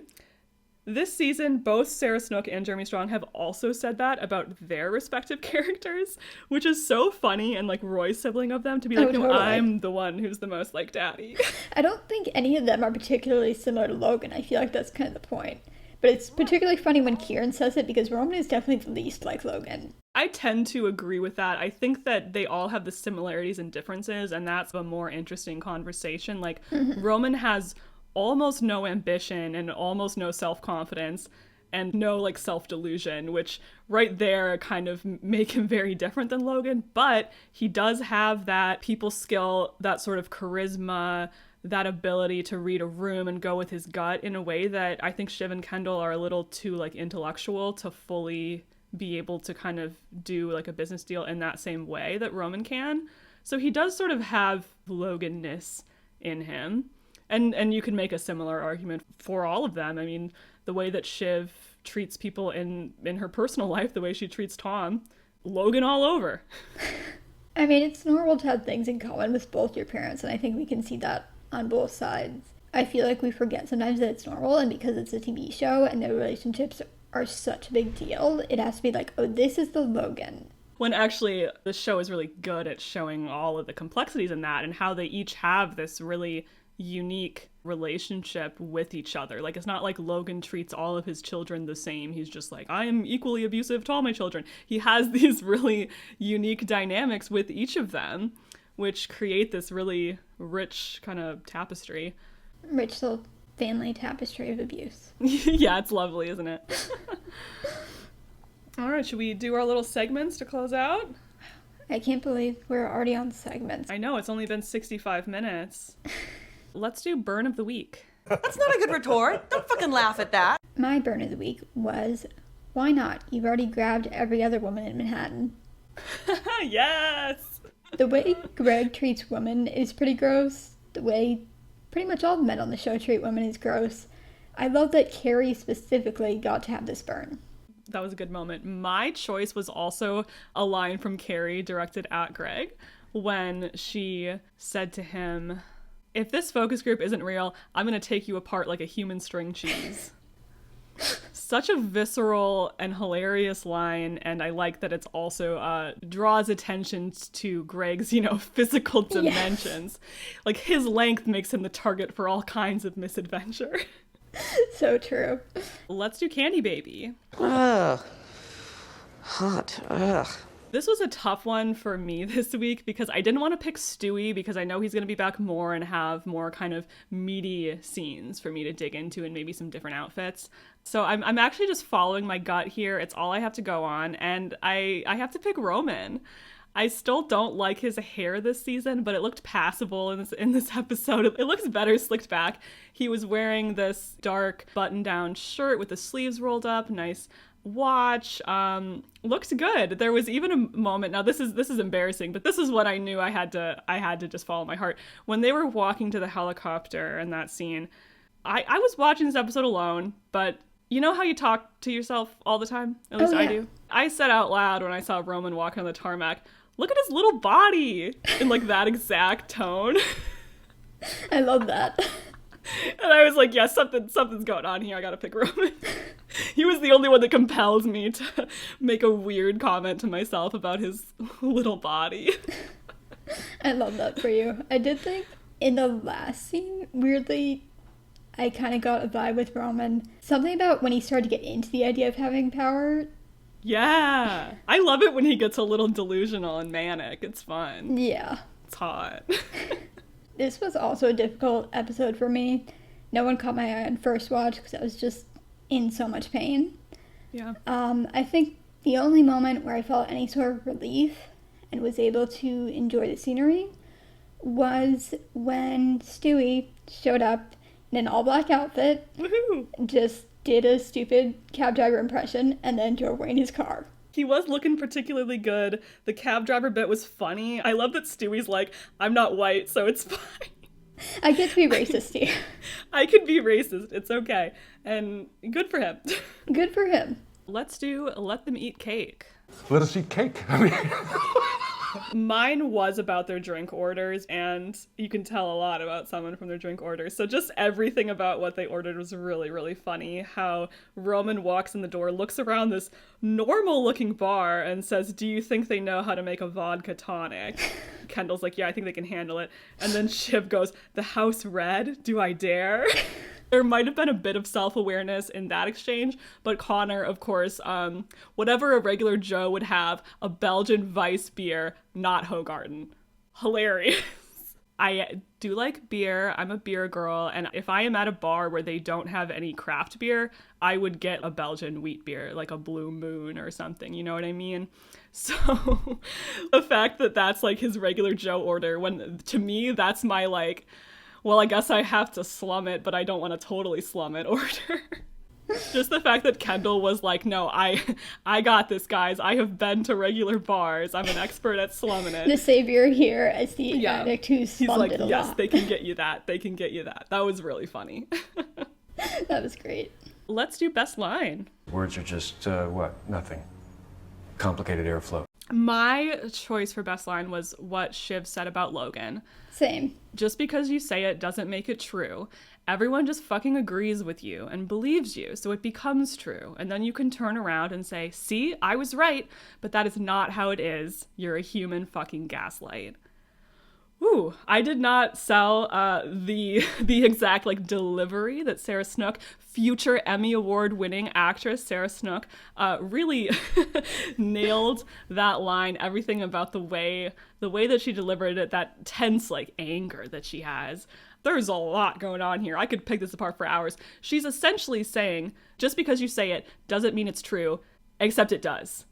This season, both Sarah Snook and Jeremy Strong have also said that about their respective characters, which is so funny and like Roy's sibling of them to be like, no, totally. I'm the one who's the most like daddy. I don't think any of them are particularly similar to Logan. I feel like that's kind of the point. But it's particularly funny when Kieran says it because Roman is definitely the least like Logan. I tend to agree with that. I think that they all have the similarities and differences, and that's a more interesting conversation. Like, Roman has almost no ambition and almost no self-confidence and no like self-delusion, which right there kind of make him very different than Logan, but he does have that people skill, that sort of charisma, that ability to read a room and go with his gut in a way that I think Shiv and Kendall are a little too like intellectual to fully be able to kind of do like a business deal in that same way that Roman can. So he does sort of have Logan-ness in him. And you can make a similar argument for all of them. I mean, the way that Shiv treats people in her personal life, the way she treats Tom, Logan all over. I mean, it's normal to have things in common with both your parents, and I think we can see that on both sides. I feel like we forget sometimes that it's normal, and because it's a TV show and their relationships are such a big deal, it has to be like, oh, this is the Logan. When actually the show is really good at showing all of the complexities in that and how they each have this really unique relationship with each other. Like, it's not like Logan treats all of his children the same. He's just like, I am equally abusive to all my children. He has these really unique dynamics with each of them, which create this really rich kind of tapestry. Rich little family tapestry of abuse. Yeah, it's lovely, isn't it? All right, should we do our little segments to close out? I can't believe we're already on segments. I know, it's only been 65 minutes. Let's do Burn of the Week. That's not a good retort. Don't fucking laugh at that. My Burn of the Week was, why not? You've already grabbed every other woman in Manhattan. Yes! The way Greg treats women is pretty gross. The way pretty much all the men on the show treat women is gross. I love that Kerry specifically got to have this burn. That was a good moment. My choice was also a line from Kerry directed at Greg when she said to him, if this focus group isn't real, I'm going to take you apart like a human string cheese. Such a visceral and hilarious line, and I like that it's also draws attention to Greg's, physical dimensions. Yes. Like, his length makes him the target for all kinds of misadventure. So true. Let's do Candy Baby. Ugh. Hot. Ugh. This was a tough one for me this week because I didn't want to pick Stewy because I know he's going to be back more and have more kind of meaty scenes for me to dig into and maybe some different outfits. So I'm actually just following my gut here. It's all I have to go on, and I have to pick Roman. I still don't like his hair this season, but it looked passable in this episode. It looks better slicked back. He was wearing this dark button-down shirt with the sleeves rolled up, nice watch, looked good. There was even a moment, now this is embarrassing, but this is what I knew I had to just follow my heart. When they were walking to the helicopter in that scene, I was watching this episode alone, but you know how you talk to yourself all the time? At least I do. I said out loud when I saw Roman walking on the tarmac, look at his little body, in like that exact tone. I love that. And I was like, yeah, something's going on here. I gotta pick Roman. He was the only one that compels me to make a weird comment to myself about his little body. I love that for you. I did think in the last scene, weirdly, I kind of got a vibe with Roman. Something about when he started to get into the idea of having power. Yeah. I love it when he gets a little delusional and manic. It's fun. Yeah. It's hot. This was also a difficult episode for me. No one caught my eye on first watch because I was just in so much pain. Yeah. I think the only moment where I felt any sort of relief and was able to enjoy the scenery was when Stewy showed up in an all-black outfit, Woohoo! just did a stupid cab driver impression, and then drove away in his car. He was looking particularly good. The cab driver bit was funny. I love that Stewie's like, I'm not white, so it's fine. I get to be racist here. I could be racist. It's okay. And good for him. Good for him. Let's do Let Them Eat Cake. Let us eat cake. I mean, Mine was about their drink orders, and you can tell a lot about someone from their drink orders. So just everything about what they ordered was really, really funny. How Roman walks in the door, looks around this normal-looking bar, and says, "Do you think they know how to make a vodka tonic?" Kendall's like, "Yeah, I think they can handle it." And then Shiv goes, "The house red? Do I dare?" There might have been a bit of self-awareness in that exchange, but Connor, of course, whatever a regular Joe would have, a Belgian Weiss beer, not Hogarden. Hilarious. I do like beer. I'm a beer girl, and if I am at a bar where they don't have any craft beer, I would get a Belgian wheat beer, like a Blue Moon or something, you know what I mean? So the fact that that's like his regular Joe order, when to me that's my like, well, I guess I have to slum it, but I don't want to totally slum it order. Just the fact that Kendall was like, no, I got this, guys. I have been to regular bars. I'm an expert at slumming it. The savior here as the addict who slummed it a lot. Yes, they can get you that. They can get you that. That was really funny. That was great. Let's do best line. words are just, nothing. Complicated airflow. My choice for best line was what Shiv said about Logan. Same. Just because you say it doesn't make it true. Everyone just fucking agrees with you and believes you, so it becomes true. And then you can turn around and say, see, I was right, but that is not how it is. You're a human fucking gaslight. Ooh, I did not sell the exact like delivery that Sarah Snook, future Emmy Award winning actress Sarah Snook, really nailed that line. Everything about the way that she delivered it, that tense like anger that she has. There's a lot going on here. I could pick this apart for hours. She's essentially saying, just because you say it doesn't mean it's true, except it does.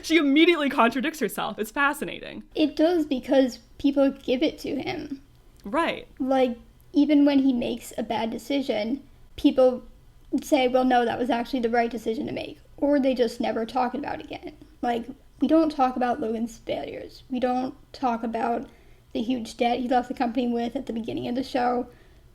She immediately contradicts herself. It's fascinating. It does, because people give it to him. Right. Like, even when he makes a bad decision, people say, well, no, that was actually the right decision to make. Or they just never talk about it again. Like, we don't talk about Logan's failures. We don't talk about the huge debt he left the company with at the beginning of the show.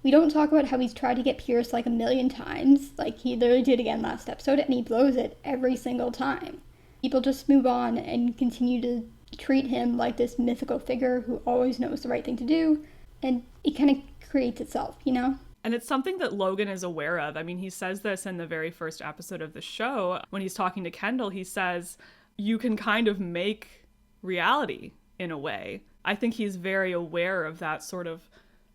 We don't talk about how he's tried to get Pierce like 1,000,000 times, like he literally did again last episode, and he blows it every single time. People just move on and continue to treat him like this mythical figure who always knows the right thing to do, and it kind of creates itself, you know? And it's something that Logan is aware of. I mean, he says this in the very first episode of the show. When he's talking to Kendall, he says, you can kind of make reality in a way. I think he's very aware of that sort of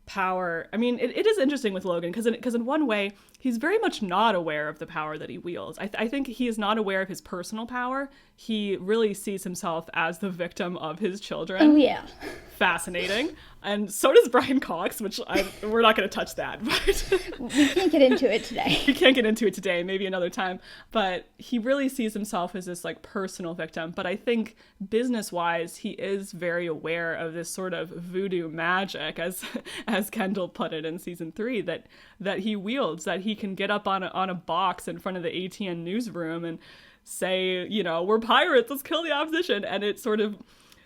power. I mean, it is interesting with Logan because in one way, he's very much not aware of the power that he wields. I think he is not aware of his personal power. He really sees himself as the victim of his children. Oh, yeah. Fascinating. And so does Brian Cox, which we're not going to touch that. But we can't get into it today. We can't get into it today, maybe another time. But he really sees himself as this like personal victim. But I think business-wise, he is very aware of this sort of voodoo magic, as Kendall put it in season 3, that he wields, that he can get up on a box in front of the ATN newsroom and say, you know, we're pirates, let's kill the opposition. And it sort of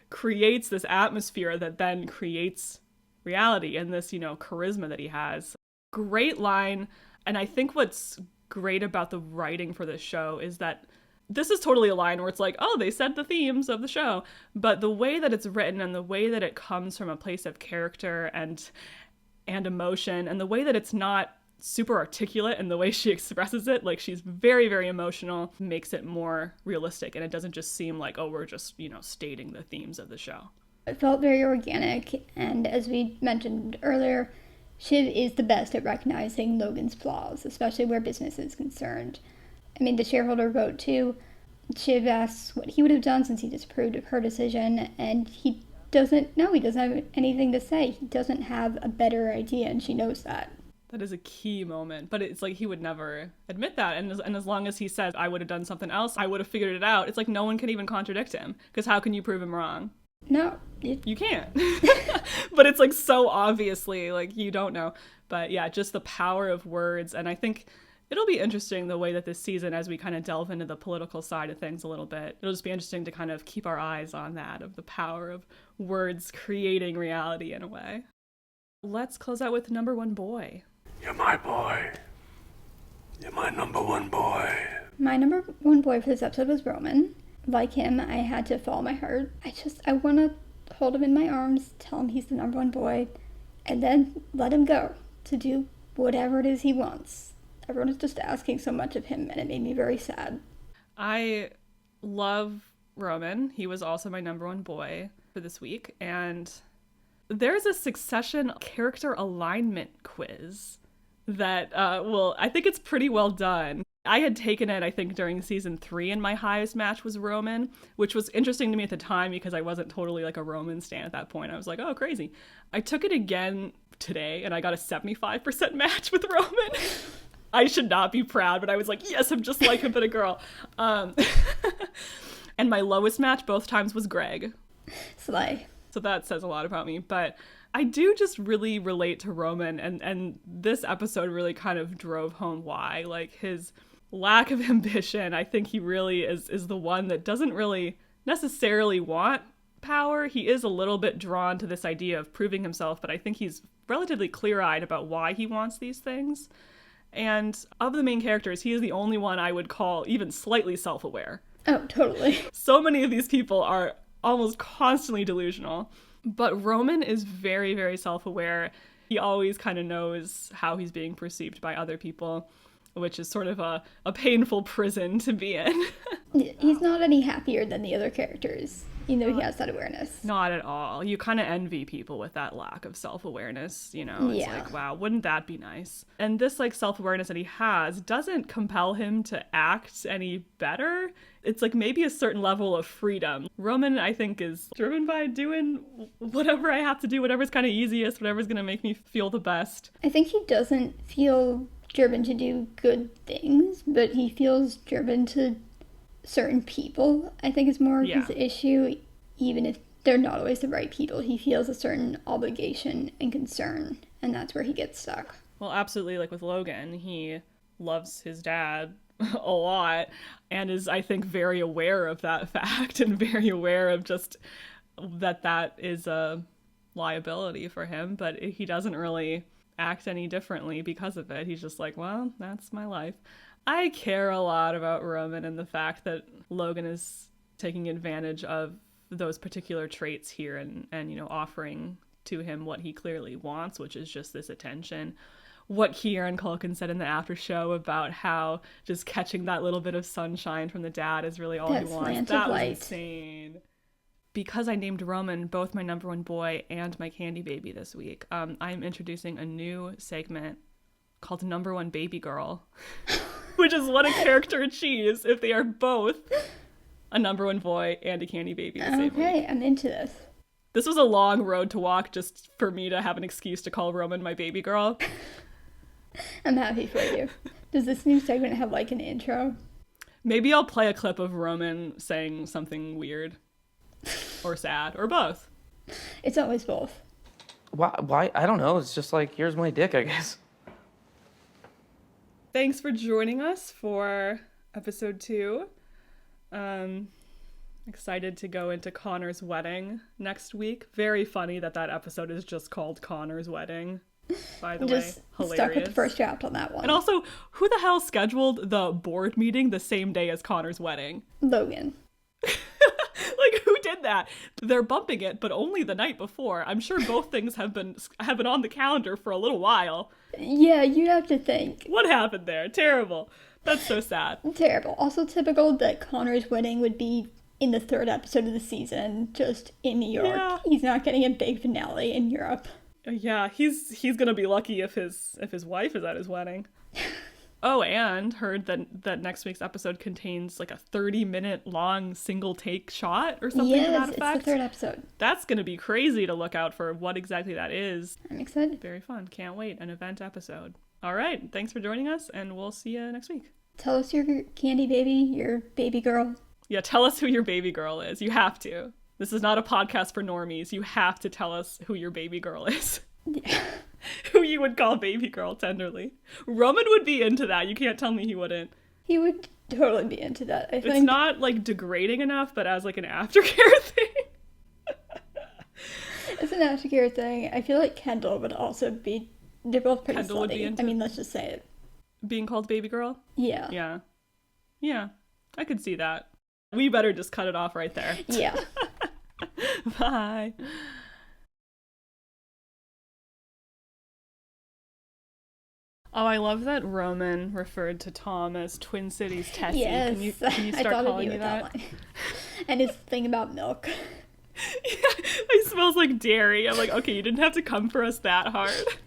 creates this atmosphere that then creates reality and this, you know, charisma that he has. Great line. And I think what's great about the writing for this show is that this is totally a line where it's like, oh, they said the themes of the show. But the way that it's written and the way that it comes from a place of character and emotion, and the way that it's not super articulate in the way she expresses it, like she's very, very emotional, makes it more realistic. And it doesn't just seem like, oh, we're just, you know, stating the themes of the show. It felt very organic, and as we mentioned earlier, Shiv is the best at recognizing Logan's flaws, especially where business is concerned. I mean, the shareholder vote too. Shiv asks what he would have done since he disapproved of her decision, and he doesn't have anything to say. He doesn't have a better idea, and she knows that. That is a key moment, but it's like he would never admit that. And as long as he says, I would have done something else, I would have figured it out, it's like no one can even contradict him, because how can you prove him wrong? No. You can't. But it's like so obviously, like, you don't know. But yeah, just the power of words. And I think it'll be interesting the way that this season, as we kind of delve into the political side of things a little bit, it'll just be interesting to kind of keep our eyes on that, of the power of words creating reality in a way. Let's close out with number one boy. You're my boy. You're my number one boy. My number one boy for this episode was Roman. Like him, I had to follow my heart. I want to hold him in my arms, tell him he's the number one boy, and then let him go to do whatever it is he wants. Everyone is just asking so much of him, and it made me very sad. I love Roman. He was also my number one boy for this week. And there's a Succession character alignment quiz that, I think it's pretty well done. I had taken it, I think, during season 3, and my highest match was Roman, which was interesting to me at the time because I wasn't totally like a Roman stan at that point. I was like, oh, crazy. I took it again today, and I got a 75% match with Roman. I should not be proud, but I was like, yes, I'm just like him, but a girl. And my lowest match both times was Greg. Slay. So that says a lot about me. But I do just really relate to Roman, and this episode really kind of drove home why. Like, his lack of ambition, I think he really is the one that doesn't really necessarily want power. He is a little bit drawn to this idea of proving himself, but I think he's relatively clear-eyed about why he wants these things. And of the main characters, he is the only one I would call even slightly self-aware. Oh, totally. So many of these people are almost constantly delusional. But Roman is very, very self-aware. He always kind of knows how he's being perceived by other people, which is sort of a painful prison to be in. He's not any happier than the other characters, even though he has that awareness. Not at all. You kind of envy people with that lack of self-awareness, you know? It's like, wow, wouldn't that be nice? And this, like, self-awareness that he has doesn't compel him to act any better. It's like maybe a certain level of freedom. Roman, I think, is driven by doing whatever I have to do, whatever's kind of easiest, whatever's going to make me feel the best. I think he doesn't feel driven to do good things, but he feels driven to certain people. I think is more his issue, even if they're not always the right people. He feels a certain obligation and concern, and that's where he gets stuck. Well, absolutely. Like with Logan, he loves his dad a lot and is, I think, very aware of that fact and very aware of just that is a liability for him, but he doesn't really act any differently because of it. He's just like, well, that's my life. I care a lot about Roman and the fact that Logan is taking advantage of those particular traits here and you know, offering to him what he clearly wants, which is just this attention. What Kieran Culkin said in the after show about how just catching that little bit of sunshine from the dad is really all he wants. That was insane. Because I named Roman both my number one boy and my candy baby this week, I'm introducing a new segment called Number One Baby Girl, which is what a character achieves if they are both a number one boy and a candy baby the same week. Okay, I'm into this. This was a long road to walk just for me to have an excuse to call Roman my baby girl. I'm happy for you. Does this new segment have like an intro? Maybe I'll play a clip of Roman saying something weird or sad or both. It's always both. Why? I don't know. It's just like, here's my dick, I guess. Thanks for joining us for episode 2. Excited to go into Connor's wedding next week. Very funny that episode is just called Connor's wedding, by the way. Hilarious. Stuck with the first draft on that one. And also, who the hell scheduled the board meeting the same day as Connor's wedding? Logan. Like, who did that? They're bumping it, but only the night before. I'm sure both things have been on the calendar for a little while. Yeah, you'd have to think. What happened there? Terrible. That's so sad. Terrible. Also typical that Connor's wedding would be in the 3rd episode of the season, just in New York. Yeah. He's not getting a big finale in Europe. Yeah, he's gonna be lucky if his wife is at his wedding. Oh, and heard that next week's episode contains like a 30-minute long single take shot or something to that Yes, effect. it's the third episode. That's gonna be crazy to look out for what exactly that is. I'm excited. Very fun. Can't wait. An event episode. All right. Thanks for joining us, and we'll see you next week. Tell us your candy baby, your baby girl. Yeah, tell us who your baby girl is. You have to. This is not a podcast for normies. You have to tell us who your baby girl is. Yeah. Who you would call baby girl tenderly. Roman would be into that. You can't tell me he wouldn't. He would totally be into that, I think. It's not like degrading enough, but as like an aftercare thing. It's an aftercare thing. I feel like Kendall would also be... They're both pretty Kendall would be slutty. into I mean, let's just say it. Being called baby girl? Yeah. Yeah. Yeah. I could see that. We better just cut it off right there. Yeah. Bye. Oh, I love that Roman referred to Tom as Twin Cities Tessie. Yes. Can you I start thought of calling you me with that? that line. And his thing about milk. Yeah, it smells like dairy. I'm like, okay, you didn't have to come for us that hard.